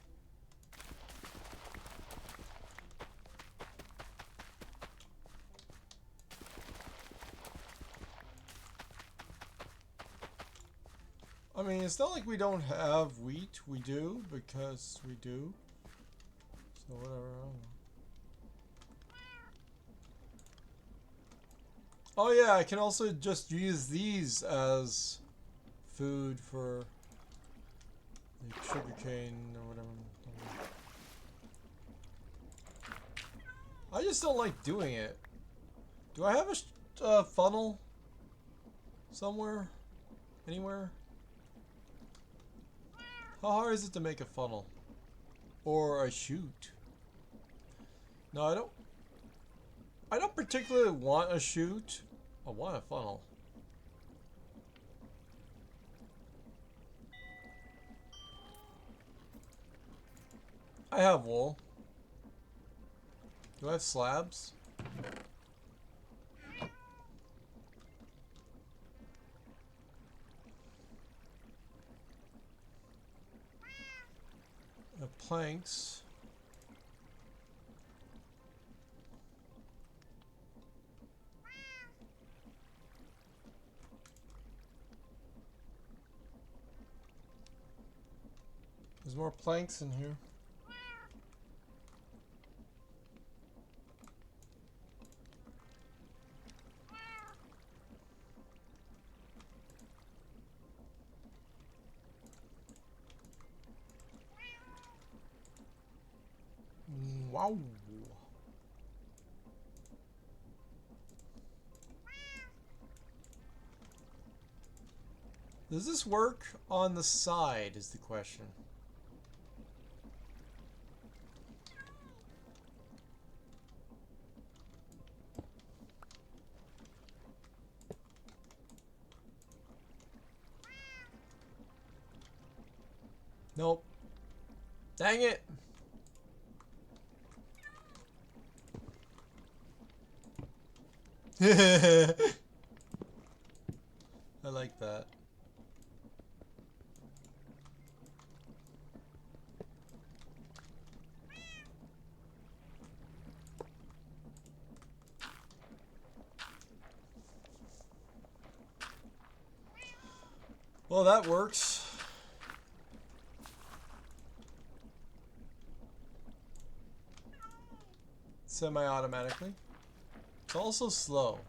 I mean, it's not like we don't have wheat. We do, because we do. So whatever. I don't know. Oh yeah, I can also just use these as food for like sugarcane or whatever. I just don't like doing it. Do I have a funnel somewhere? Anywhere? How hard is it to make a funnel? Or a chute? No, I don't particularly want a chute. I want a funnel. I have wool. Do I have slabs? I have planks. There's more planks in here. Wow. Does this work on the side is the question. Nope. Dang it. I like that. Well, that works. Semi-automatically. It's also slow.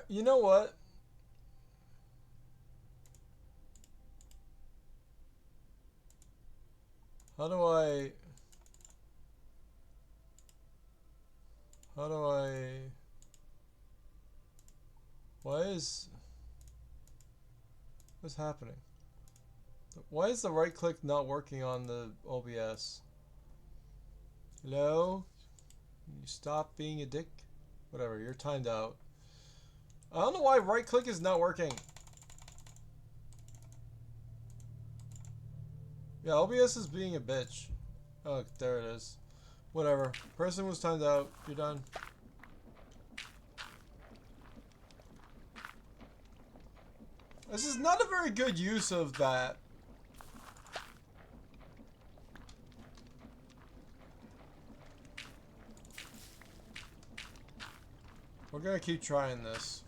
You know what? How do I... How do I... Why is... What's happening? Why is the right click not working on the OBS? Hello? Can you stop being a dick? Whatever, you're timed out. I don't know why right click is not working. Yeah, OBS is being a bitch. Oh, there it is. Whatever. Person was timed out. You're done. This is not a very good use of that. We're gonna keep trying this.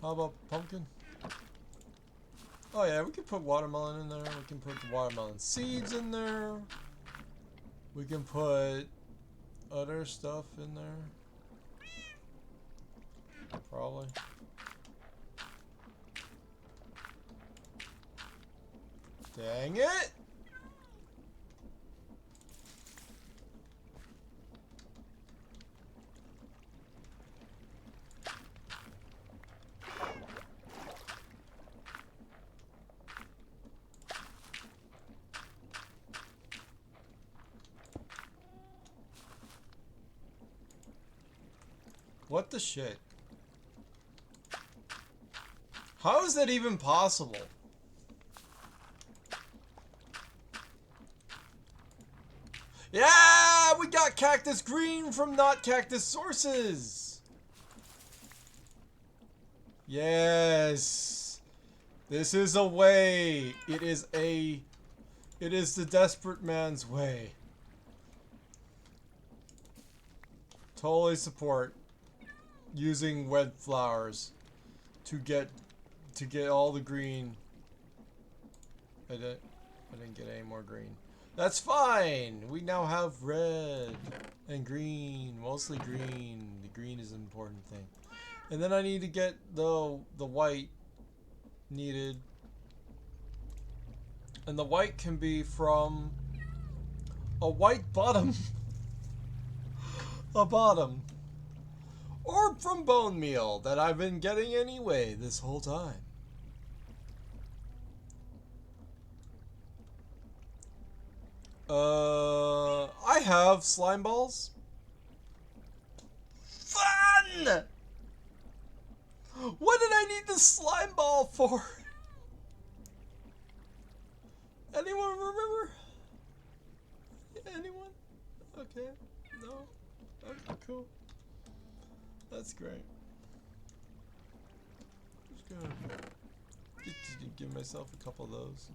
How about pumpkin? Oh yeah, we can put watermelon in there. We can put the watermelon seeds in there. We can put other stuff in there. Probably. Dang it! What the shit? How is that even possible? Yeah, we got cactus green from not cactus sources. Yes. This is a way. It is the desperate man's way. Totally support using wet flowers to get all the green. I didn't get any more green. That's fine. We now have red and green, mostly green. The green is an important thing. And then I need to get the white needed. And the white can be from a white bottom. A bottom. Or from bone meal that I've been getting anyway this whole time. I have slime balls. Fun! What did I need the slime ball for? Anyone remember? Anyone? Okay. No? Okay, cool. That's great. Just gonna give myself a couple of those.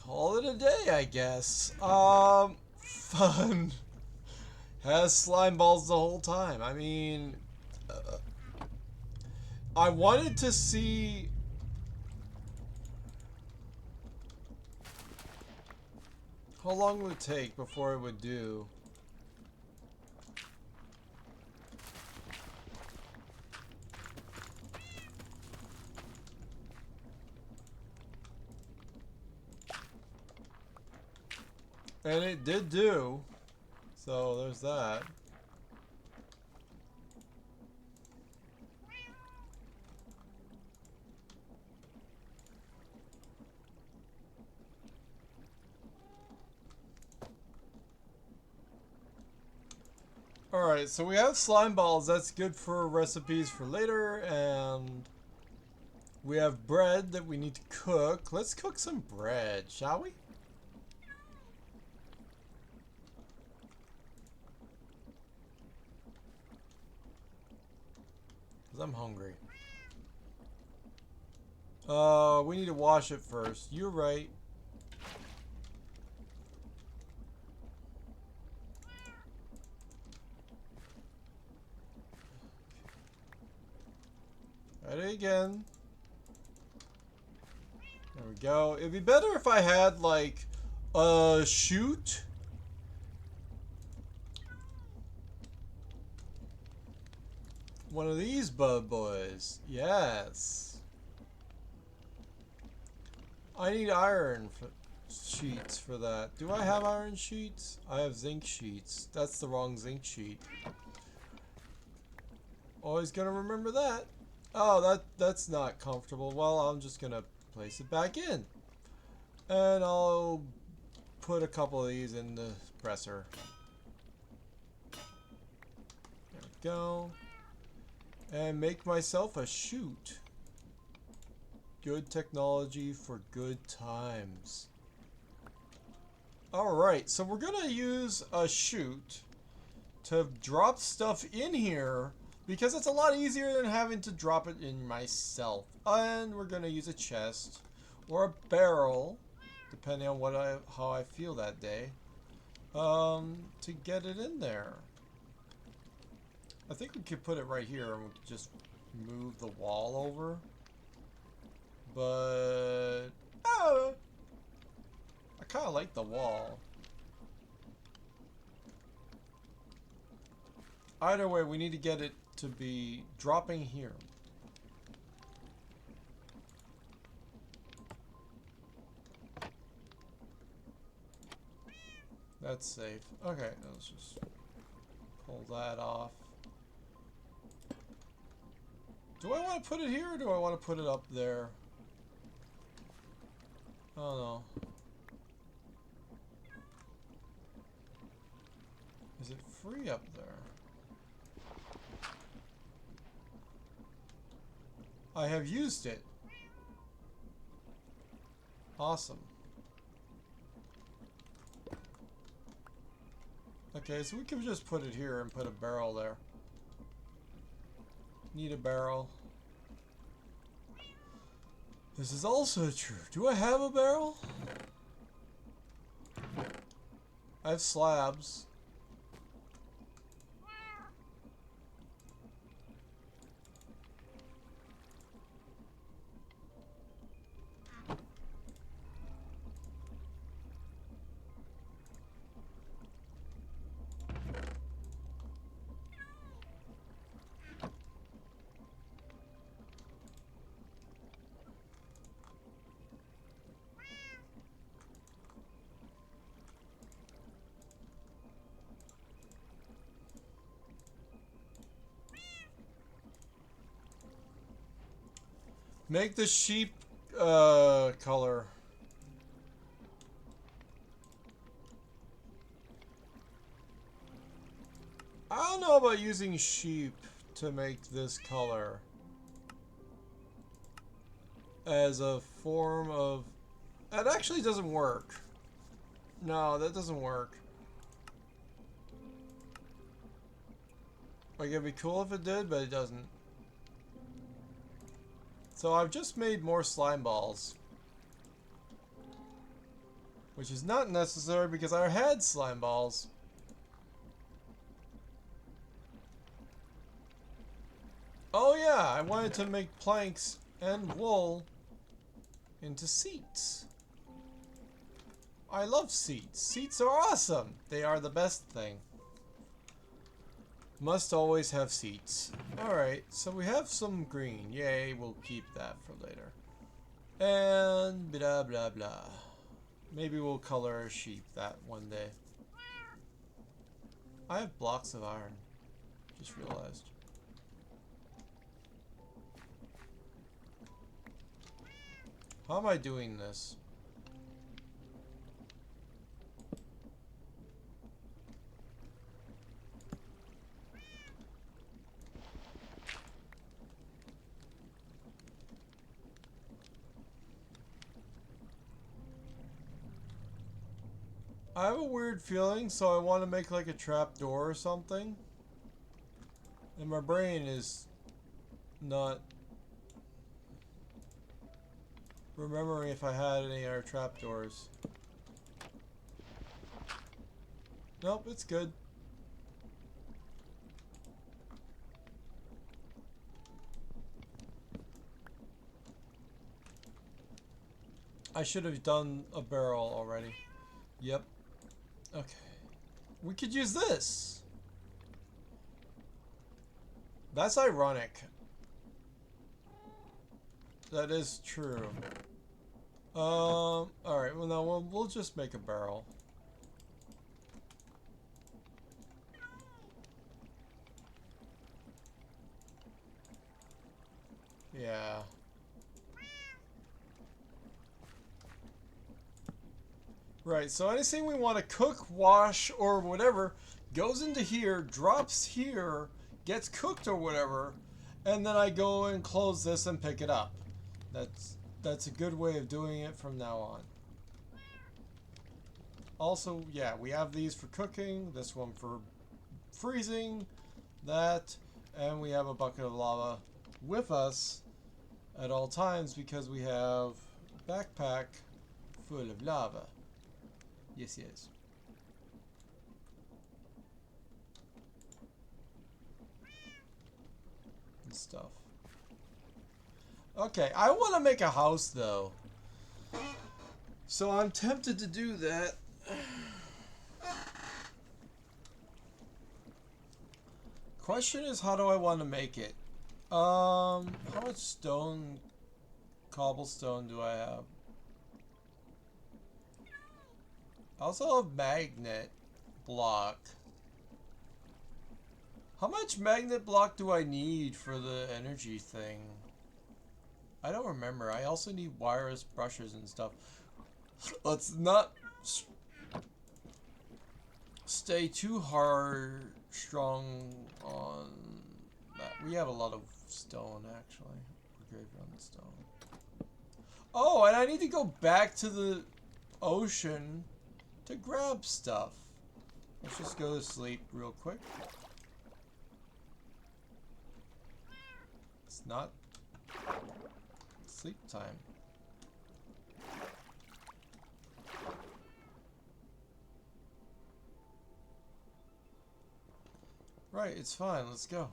Call it a day, I guess. Fun. Has slime balls the whole time. I mean, I wanted to see. How long would it take before it would do? And it did do. So there's that. Alright, so we have slime balls. That's good for recipes for later. And we have bread that we need to cook. Let's cook some bread, shall we? Because I'm hungry. We need to wash it first. You're right. Ready again. There we go. It'd be better if I had, like, a chute. One of these bud boys. Yes. I need iron sheets for that. Do I have iron sheets? I have zinc sheets. That's the wrong zinc sheet. Always gonna remember that. Oh, that's not comfortable. Well, I'm just gonna place it back in. And I'll put a couple of these in the presser. There we go. And make myself a chute. Good technology for good times. Alright, so we're gonna use a chute to drop stuff in here because it's a lot easier than having to drop it in myself. And we're gonna use a chest or a barrel, depending on how I feel that day, to get it in there. I think we could put it right here and we could just move the wall over. But I kind of like the wall. Either way, we need to get it to be dropping here. That's safe. Okay, let's just pull that off. Do I want to put it here or do I want to put it up there? I don't know. Is it free up there? I have used it. Awesome. Okay, so we can just put it here and put a barrel there. Need a barrel. This is also true. Do I have a barrel? I have slabs. Make the sheep color. I don't know about using sheep to make this color as a form of... That actually doesn't work. No, that doesn't work. Like, it'd be cool if it did, but it doesn't. So I've just made more slime balls. Which is not necessary because I had slime balls. Oh yeah, I wanted to make planks and wool into seats. I love seats. Seats are awesome. They are the best thing. Must always have seats. Alright, so we have some green. Yay, we'll keep that for later. And blah blah blah. Maybe we'll color a sheep that one day. I have blocks of iron. Just realized. How am I doing this? I have a weird feeling, so I want to make like a trap door or something. And my brain is not remembering if I had any other trapdoors. Nope, it's good. I should have done a barrel already. Yep. Okay. We could use this. That's ironic. That is true. Alright, well, no, we'll just make a barrel. Yeah. Right, so anything we want to cook, wash, or whatever goes into here, drops here, gets cooked or whatever, and then I go and close this and pick it up. That's a good way of doing it from now on. Also, yeah, we have these for cooking, this one for freezing, that, and we have a bucket of lava with us at all times because we have a backpack full of lava. Yes, yes. And stuff. Okay, I want to make a house though. So I'm tempted to do that. Question is, how do I want to make it? How much stone, cobblestone do I have? I also have magnet block. How much magnet block do I need for the energy thing? I don't remember. I also need wireless brushes and stuff. Let's not stay too strong on that. We have a lot of stone, actually. Graveyard stone. Oh, and I need to go back to the ocean to grab stuff. Let's just go to sleep real quick. It's not sleep time. Right, it's fine. Let's go.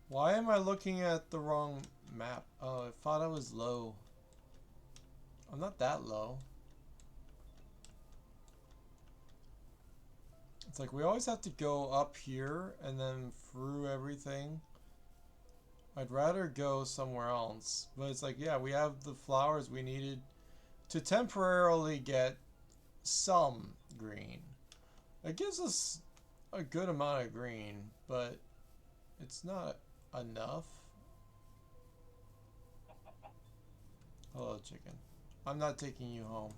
Why am I looking at the wrong map? Oh, I thought I was low. I'm not that low. It's like we always have to go up here and then through everything. I'd rather go somewhere else. But it's like, yeah, we have the flowers we needed to temporarily get some green. It gives us a good amount of green, but it's not enough. Hello, chicken. I'm not taking you home.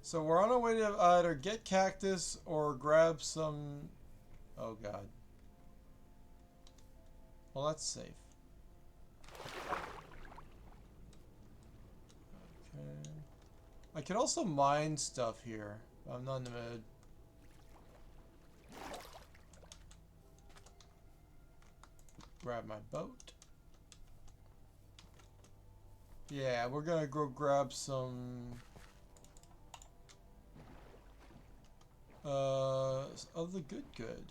So we're on our way to either get cactus or grab some... Oh god. Well, that's safe. Okay. I could also mine stuff here, but I'm not in the mood. Grab my boat. Yeah, we're gonna go grab some of the good.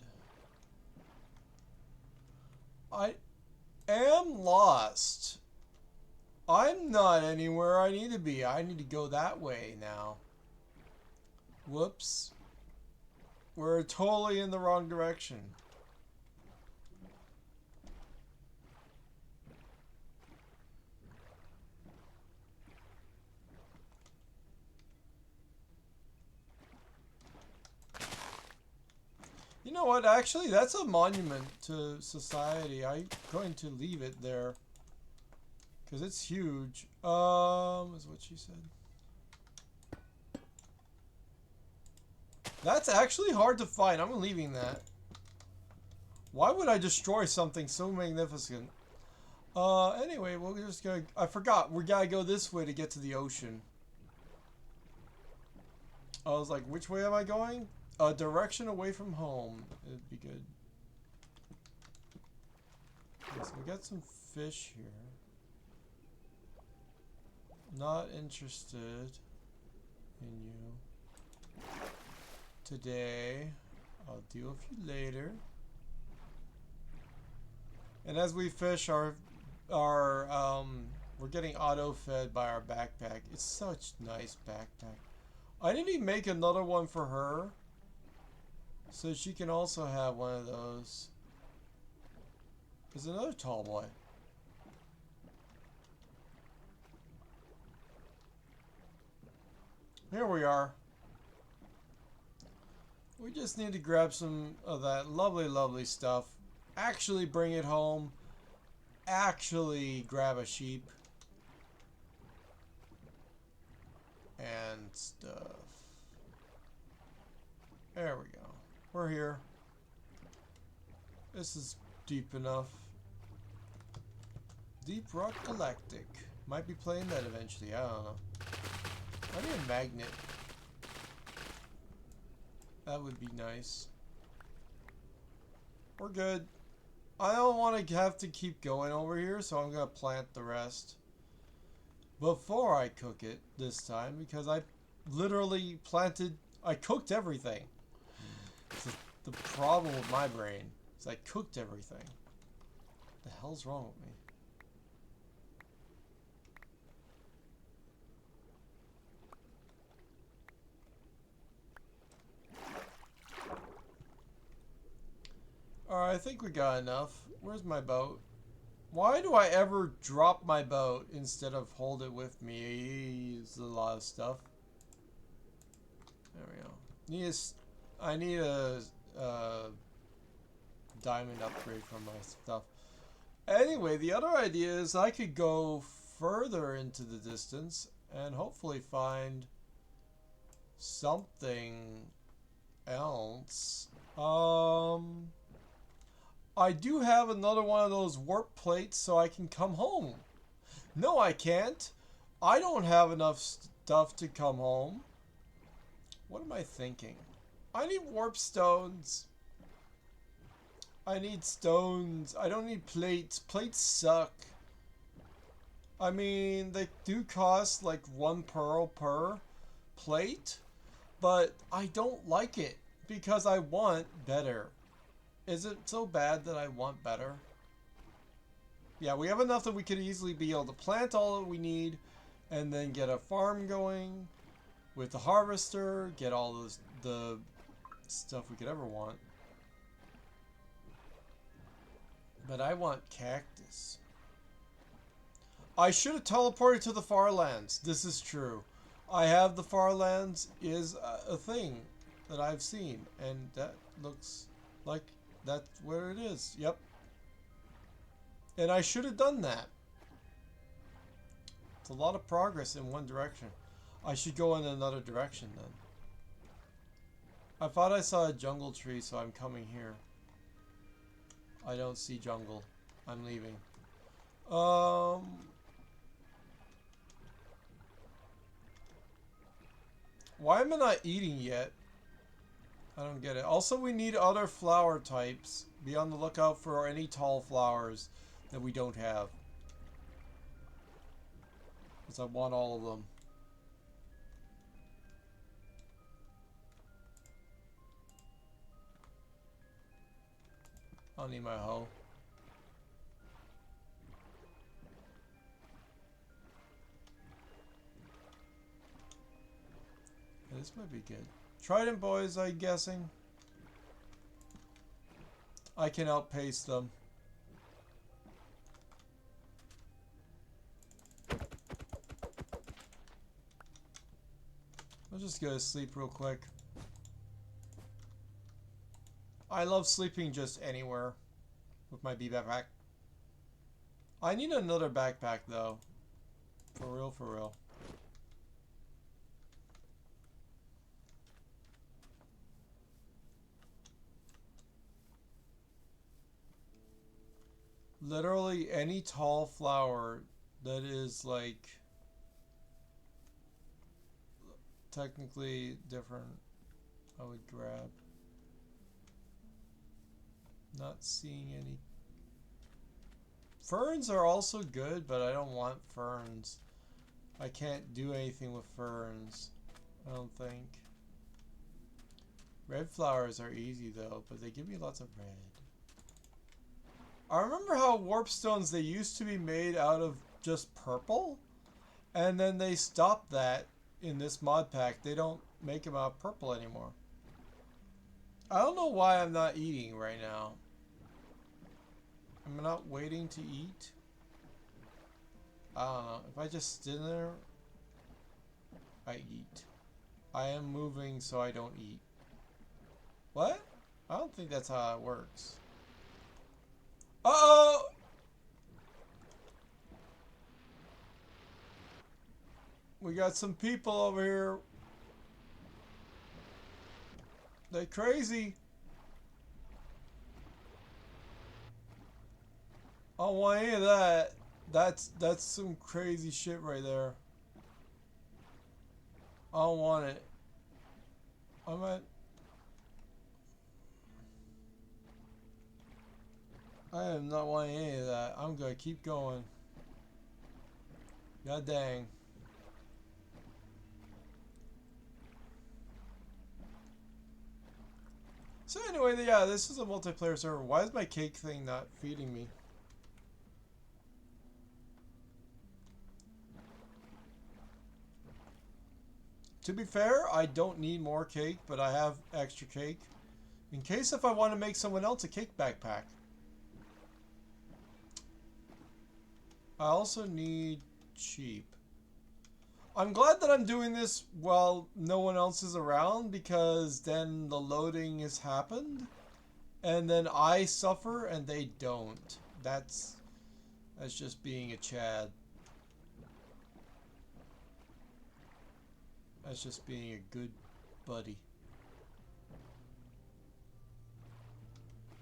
I am lost. I'm not anywhere I need to be. I need to go that way now. Whoops. We're totally in the wrong direction. You know what? Actually, that's a monument to society. I'm going to leave it there. Because it's huge. Is what she said. That's actually hard to find. I'm leaving that. Why would I destroy something so magnificent? Anyway, we're just gonna... I forgot. We gotta go this way to get to the ocean. I was like, which way am I going? A direction away from home. It'd be good. Okay, so we got some fish here. Not interested in you today. I'll deal with you later. And as we fish, we're getting auto-fed by our backpack. It's such a nice backpack. I need to make another one for her, so she can also have one of those. There's another tall boy. Here we are. We just need to grab some of that lovely, lovely stuff. Actually bring it home. Actually grab a sheep. And stuff. There we go. We're here. This is deep enough. Deep Rock Galactic. Might be playing that eventually. I don't know. I need a magnet. That would be nice. We're good. I don't want to have to keep going over here, so I'm going to plant the rest before I cook it this time, because I literally I cooked everything. So the problem with my brain is I cooked everything. What the hell's wrong with me? Alright, I think we got enough. Where's my boat? Why do I ever drop my boat instead of hold it with me? It's a lot of stuff. There we go. I need a diamond upgrade for my stuff. Anyway, the other idea is I could go further into the distance and hopefully find something else. I do have another one of those warp plates so I can come home. No, I can't. I don't have enough stuff to come home. What am I thinking? I need warp stones. I need stones. I don't need plates. Plates suck. I mean, they do cost like 1 pearl per plate, but I don't like it because I want better. Is it so bad that I want better? Yeah, we have enough that we could easily be able to plant all that we need and then get a farm going with the harvester, get all the stuff we could ever want. But I want cactus. I should have teleported to the far lands. This is true. I have the far lands is a thing that I've seen, and that looks like that's where it is. Yep. And I should have done that. It's a lot of progress in one direction. I should go in another direction then. I thought I saw a jungle tree, so I'm coming here. I don't see jungle. I'm leaving. Why am I not eating yet? I don't get it. Also, we need other flower types. Be on the lookout for any tall flowers that we don't have. Because I want all of them. I'll need my hoe. Yeah, this might be good. Trident boys, I'm guessing. I can outpace them. I'll just go to sleep real quick. I love sleeping just anywhere with my bee backpack. I need another backpack though. For real, for real. Literally any tall flower that is like technically different, I would grab. Not seeing any. Ferns are also good, but I don't want ferns. I can't do anything with ferns, I don't think. Red flowers are easy though, but they give me lots of red. I remember how warpstones, they used to be made out of just purple, and then they stopped that in this mod pack. They don't make them out of purple anymore. I don't know why I'm not eating right now. I'm not waiting to eat. I don't know. If I just sit there, I eat. I am moving so I don't eat. What? I don't think that's how it works. Uh-oh! We got some people over here. They're crazy. I don't want any of that. That's some crazy shit right there. I don't want it. I'm at... I am not wanting any of that. I'm gonna keep going. God dang. So anyway, yeah, this is a multiplayer server. Why is my cake thing not feeding me? To be fair, I don't need more cake, but I have extra cake. In case if I want to make someone else a cake backpack. I also need sheep. I'm glad that I'm doing this while no one else is around, because then the loading has happened. And then I suffer and they don't. That's just being a Chad. That's just being a good buddy.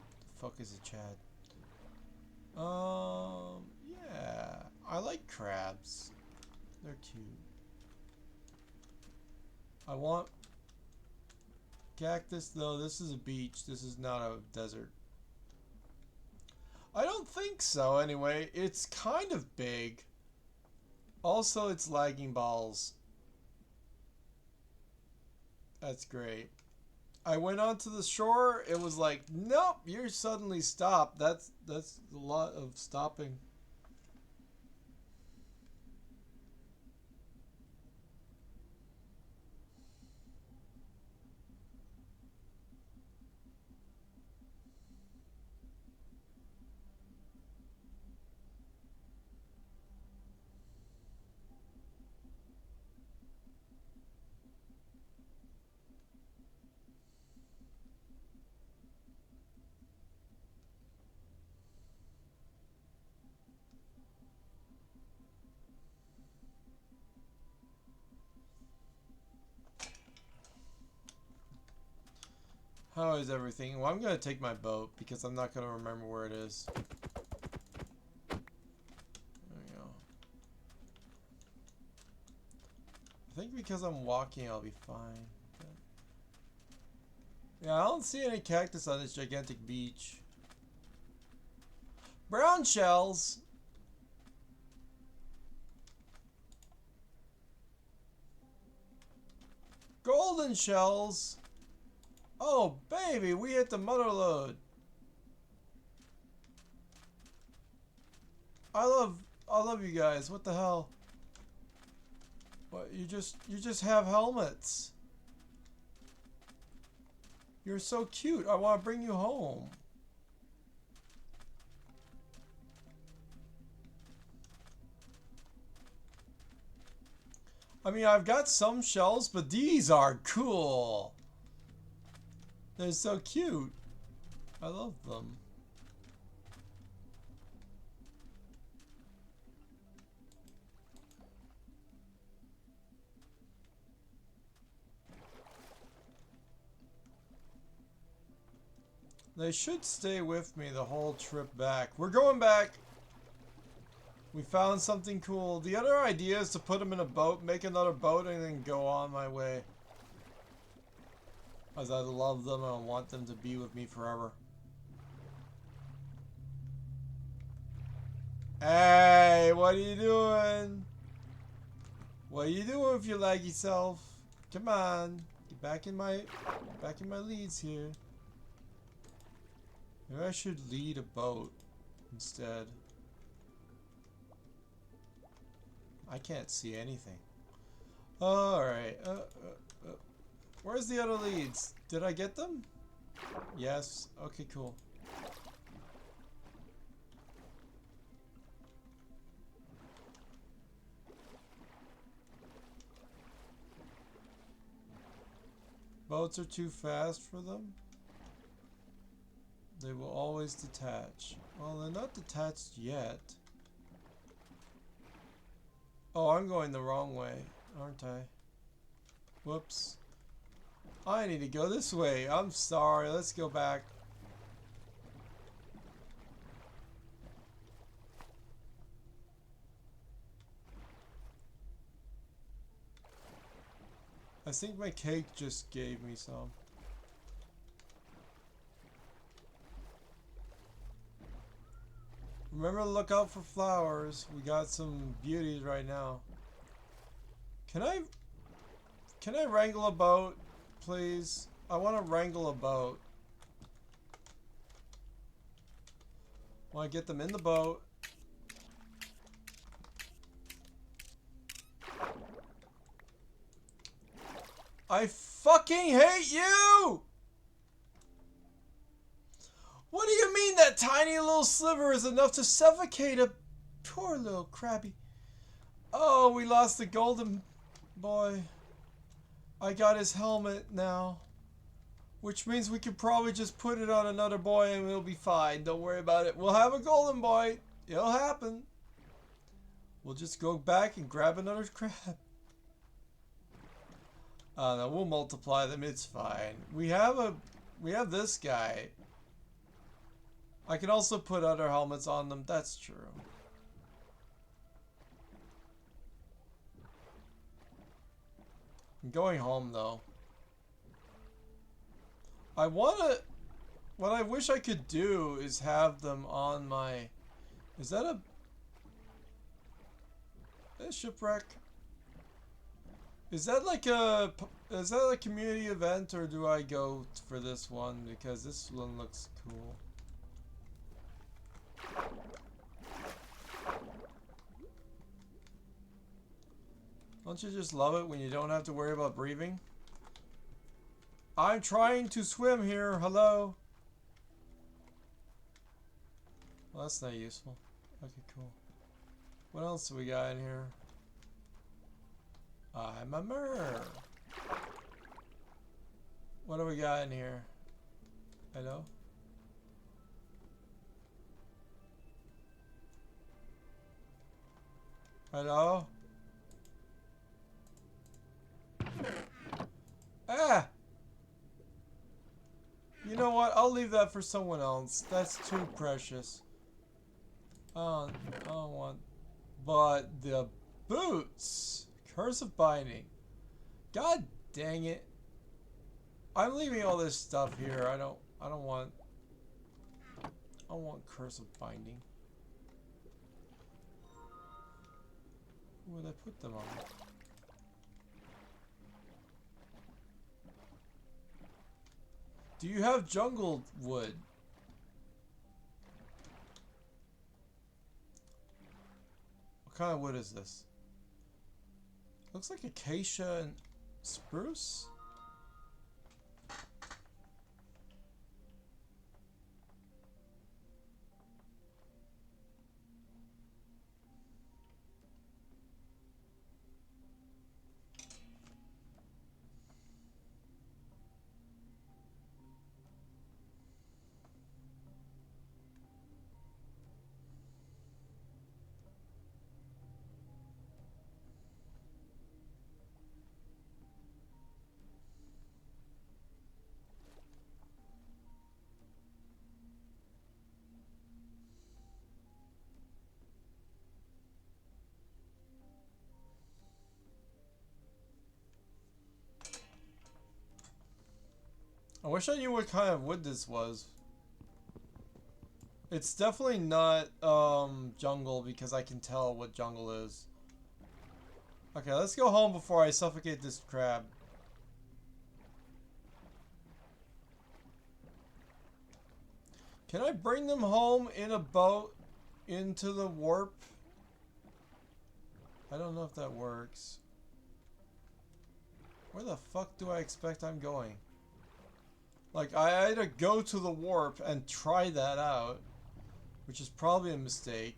The fuck is a Chad? Yeah. I like crabs. They're cute. I want cactus though. This is a beach. This is not a desert. I don't think so anyway. It's kind of big. Also, it's lagging balls. That's great. I went onto the shore. It was like, nope, you're suddenly stopped. That's a lot of stopping. How is everything? Well, I'm going to take my boat because I'm not going to remember where it is. There we go. I think because I'm walking, I'll be fine. Yeah, I don't see any cactus on this gigantic beach. Brown shells! Golden shells! Oh, baby, we hit the mother lode. I love you guys. What the hell? What, you just have helmets. You're so cute. I want to bring you home. I mean, I've got some shells, but these are cool. They're so cute. I love them. They should stay with me the whole trip back. We're going back. We found something cool. The other idea is to put them in a boat, make another boat, and then go on my way. As I love them and I want them to be with me forever. Hey, what are you doing? What are you doing with your laggy self? Come on, get back in my leads here. Maybe I should lead a boat instead. I can't see anything. Alright. Where's the other leads? Did I get them? Yes. Okay, cool. Boats are too fast for them. They will always detach. Well, they're not detached yet. Oh, I'm going the wrong way, aren't I? Whoops. I need to go this way. I'm sorry. Let's go back. I think my cake just gave me some. Remember to look out for flowers. We got some beauties right now. Can I wrangle a boat, please? I want to wrangle a boat. Want to get them in the boat. I fucking hate you! What do you mean that tiny little sliver is enough to suffocate a poor little crabby? Oh, we lost the golden boy. I got his helmet now. Which means we could probably just put it on another boy and we'll be fine. Don't worry about it. We'll have a golden boy. It'll happen. We'll just go back and grab another crab. No, we'll multiply them. It's fine. We have this guy. I can also put other helmets on them. That's true. I'm going home though. What I wish I could do is have them on my... Is that a shipwreck? Is that like a community event, or do I go for this one because this one looks cool? Don't you just love it when you don't have to worry about breathing? I'm trying to swim here. Hello. Well, that's not useful. Okay, cool. What else do we got in here? I'm a mer. What do we got in here? Hello? Hello? Ah! You know what? I'll leave that for someone else. That's too precious. I don't want... But the boots! Curse of Binding. God dang it. I'm leaving all this stuff here. I don't want... I want Curse of Binding. Where would I put them on? Do you have jungle wood? What kind of wood is this? Looks like acacia and spruce? I wish I knew what kind of wood this was. It's definitely not jungle because I can tell what jungle is. Okay, let's go home before I suffocate this crab. Can I bring them home in a boat into the warp? I don't know if that works. Where the fuck do I expect I'm going? Like, I either go to the warp and try that out, which is probably a mistake,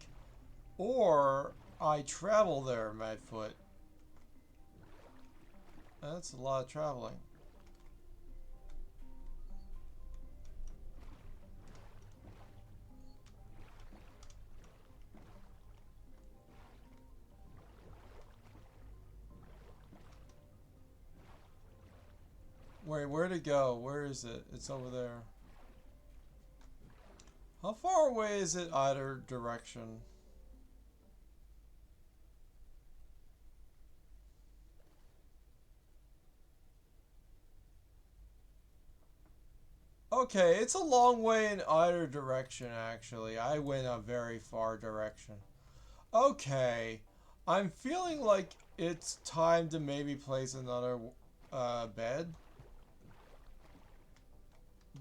or I travel there by foot. That's a lot of traveling. Wait, where to go? Where is it? It's over there. How far away is it either direction? Okay, it's a long way in either direction, actually. I went a very far direction. Okay, I'm feeling like it's time to maybe place another bed.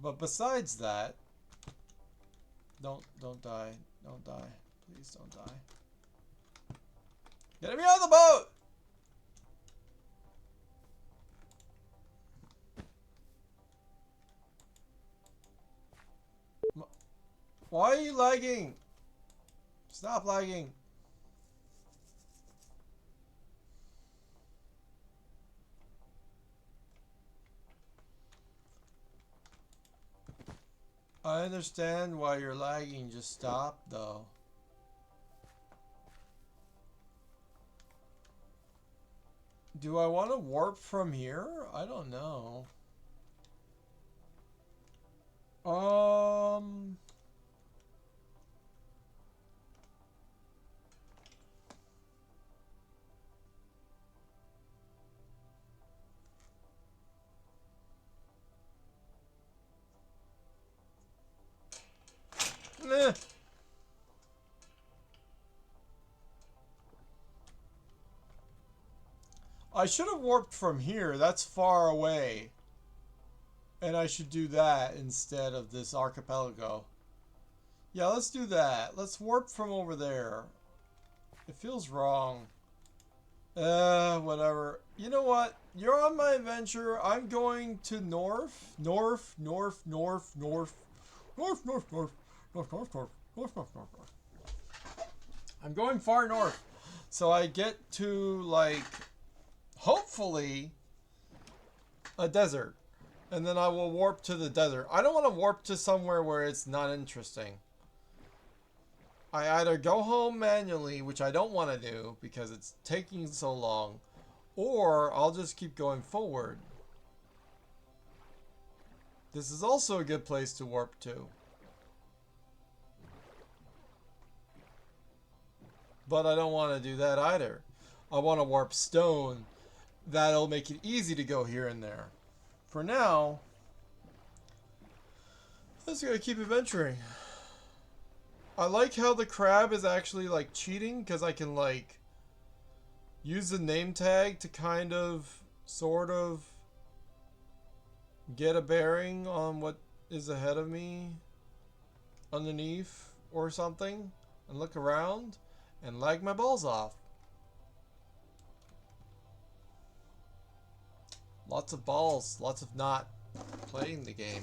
But besides that, don't die. Don't die. Please don't die. Get me on the boat! Why are you lagging? Stop lagging. I understand why you're lagging. Just stop, though. Do I want to warp from here? I don't know. Meh. I should have warped from here. That's far away. And I should do that instead of this archipelago. Yeah, let's do that. Let's warp from over there. It feels wrong. Whatever. You know what? You're on my adventure. I'm going to north. North, north, north, north. North, north, north. North, north, north. North, north, north, north. I'm going far north. So I get to, like, hopefully, a desert. And then I will warp to the desert. I don't want to warp to somewhere where it's not interesting. I either go home manually, which I don't want to do because it's taking so long, or I'll just keep going forward. This is also a good place to warp to. But I don't want to do that either. I want to warp stone. That'll make it easy to go here and there. For now, I'm just going to keep adventuring. I like how the crab is actually, like, cheating, because I can, like, use the name tag to kind of, sort of, get a bearing on what is ahead of me, underneath, or something, and look around, and lag my balls off. Lots of balls, lots of not playing the game.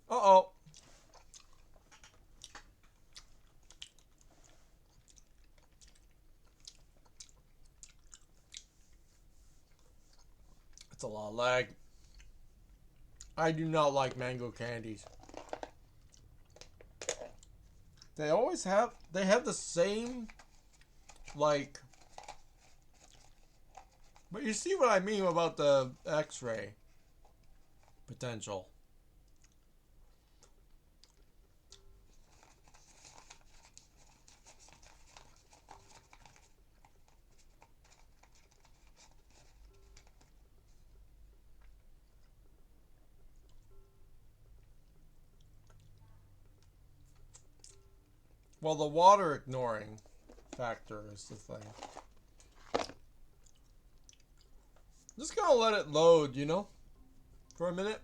Uh-oh. That's a lot of lag. I do not like mango candies. They always have, they have the same, like, but you see what I mean about the X-ray potential. Well, the water ignoring factor is the thing. Just gonna let it load, you know, for a minute.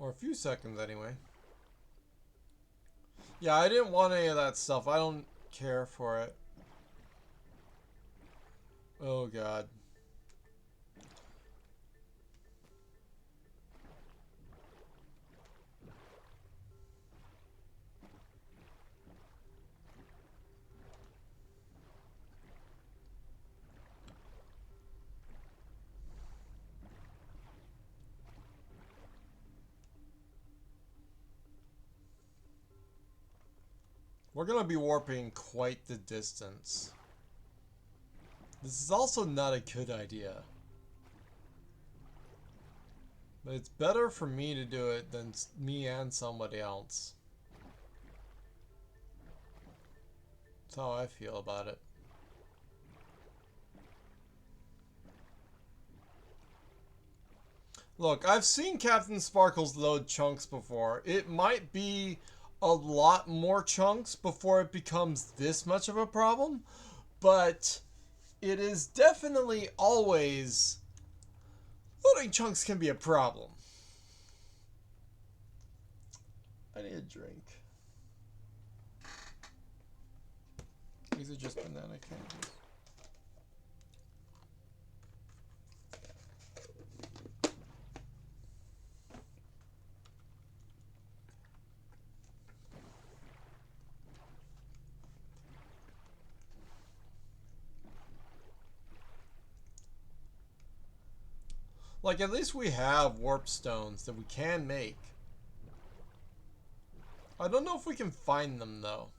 Or a few seconds anyway. Yeah, I didn't want any of that stuff. I don't care for it. Oh god. We're gonna be warping quite the distance. This is also not a good idea. But it's better for me to do it than me and somebody else. That's how I feel about it. Look, I've seen Captain Sparkles load chunks before. It might be a lot more chunks before it becomes this much of a problem, but it is definitely always... Loading chunks can be a problem. I need a drink. These are just banana candies. Like, at least we have warp stones that we can make. I don't know if we can find them, though.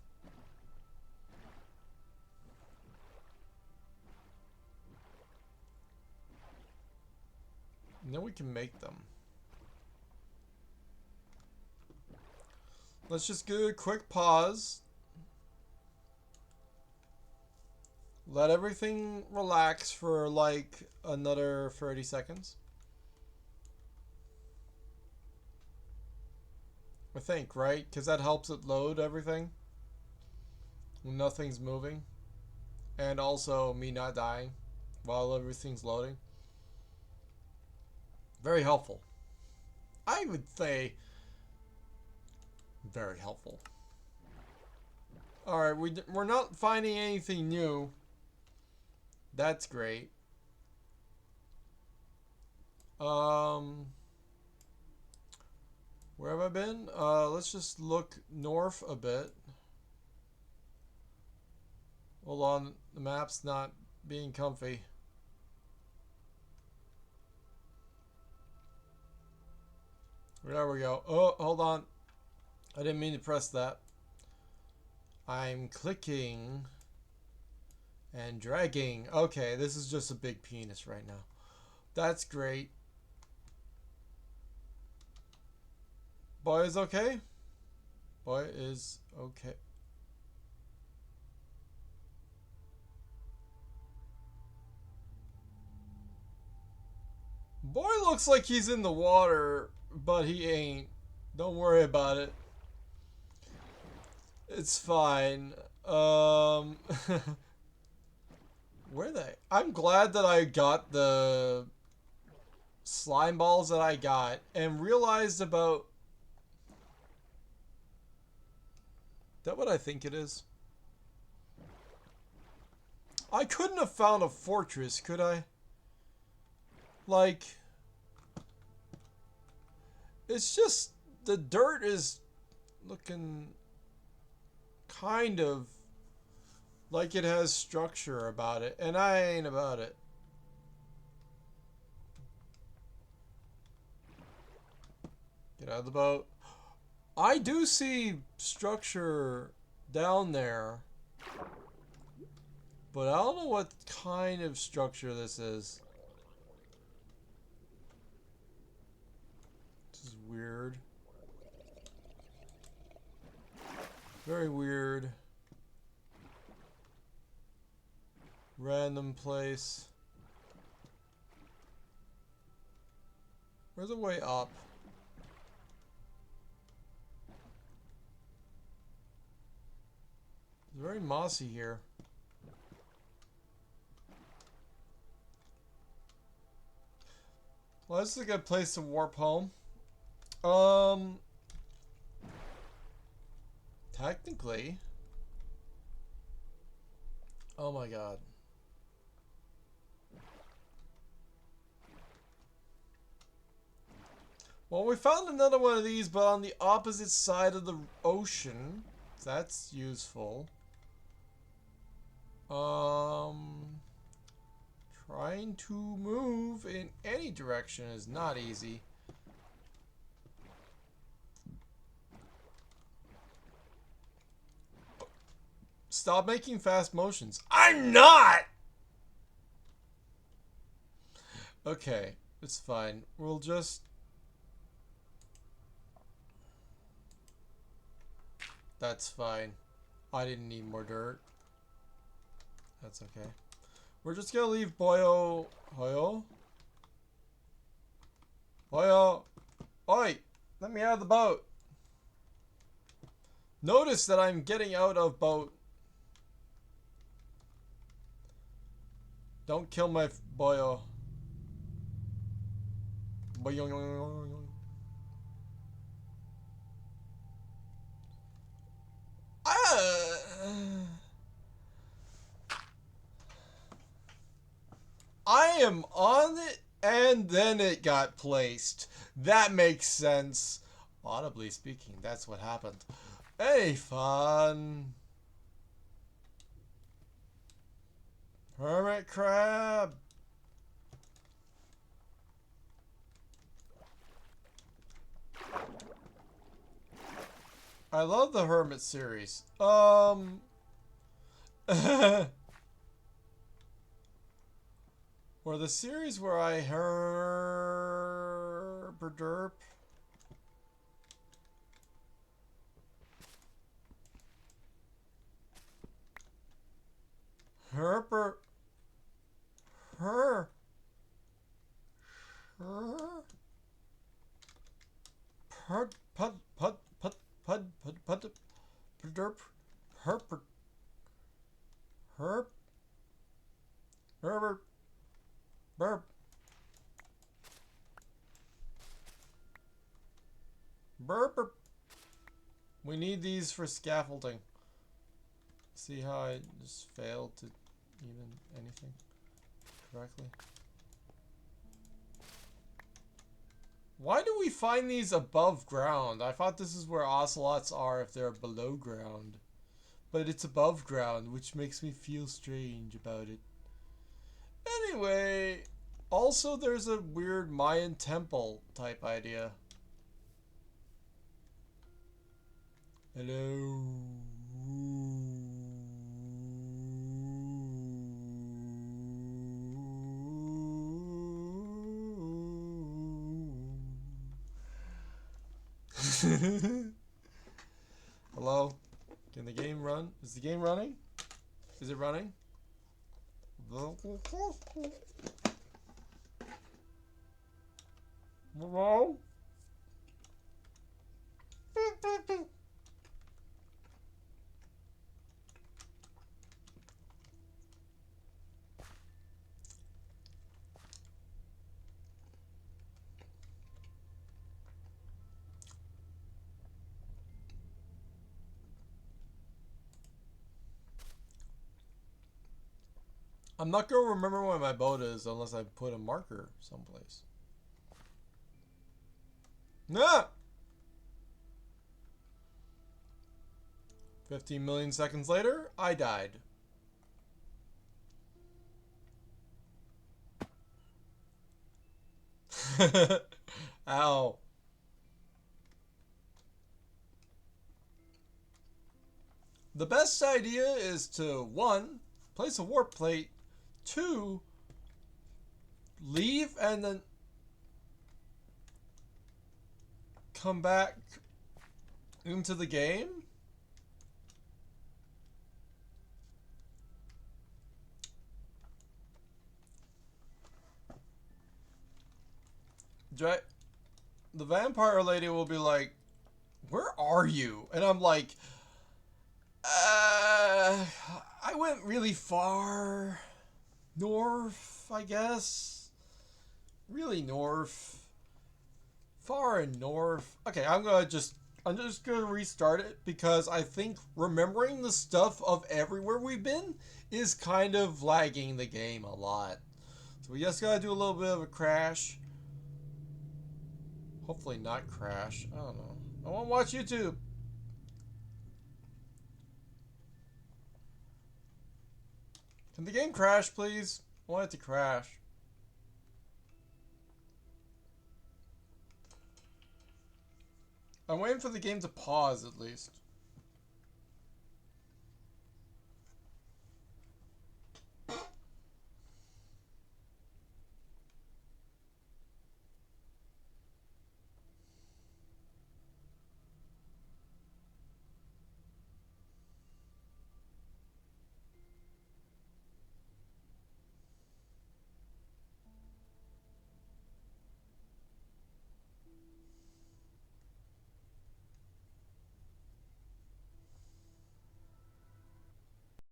And then we can make them. Let's just do a quick pause. Let everything relax for like another 30 seconds. I think, right? Because that helps it load everything when nothing's moving. And also me not dying while everything's loading. Very helpful. I would say very helpful. Alright, we're not finding anything new. That's great. Where have I been? Let's just look north a bit. Hold on, the map's not being comfy. There we go. Oh, hold on. I didn't mean to press that. I'm clicking and dragging. Okay, this is just a big penis right now. That's great. Boy is okay? Boy is okay. Boy looks like he's in the water, but he ain't. Don't worry about it. It's fine. Where they? I'm glad that I got the slime balls that I got and realized about... Is that what I think it is? I couldn't have found a fortress, could I? Like... It's just... The dirt is looking... kind of... like it has structure about it. And I ain't about it. Get out of the boat. I do see structure down there, but I don't know what kind of structure this is. weird. Very weird. Random place. Where's the way up? It's very mossy here. Well, this is a good place to warp home. Technically. Oh my god. Well, we found another one of these, but on the opposite side of the ocean. That's useful. Trying to move in any direction is not easy. Stop making fast motions. I'm not! Okay, it's fine. We'll just... That's fine. I didn't need more dirt. That's okay. We're just gonna leave Hoyo. Oi! Let me out of the boat. Notice that I'm getting out of boat. Don't kill my Boyo. I am on it, and then it got placed. That makes sense. Audibly speaking, that's what happened. Hey, fun. Hermit crab. I love the Hermit series. Or the series where I herp. Herper. Her. Her. Pud. Pud. Pud. Pud. Pud. Pud. Pud. Derp. Herper. Herp. Herbert. Burp. Burp. We need these for scaffolding. See how I just failed to even anything correctly? Why do we find these above ground? I thought this is where ocelots are if they're below ground. But it's above ground, which makes me feel strange about it. Anyway, also there's a weird Mayan temple type idea. Hello. Hello? Can the game run? Is the game running? Is it running? Hello? I'm not gonna remember where my boat is unless I put a marker someplace. Nah! 15 million seconds later, I died. Ow. The best idea is to 1. Place a warp plate. 2. Leave and then... come back into the game? The vampire lady will be like, where are you? And I'm like, I went really far north, I guess. Really north. Far and north. Okay, I'm just gonna restart it because I think remembering the stuff of everywhere we've been is kind of lagging the game a lot. So we just gotta do a little bit of a crash. Hopefully not crash. I don't know. I want to watch YouTube. Can the game crash, please? I want it to crash. I'm waiting for the game to pause, at least.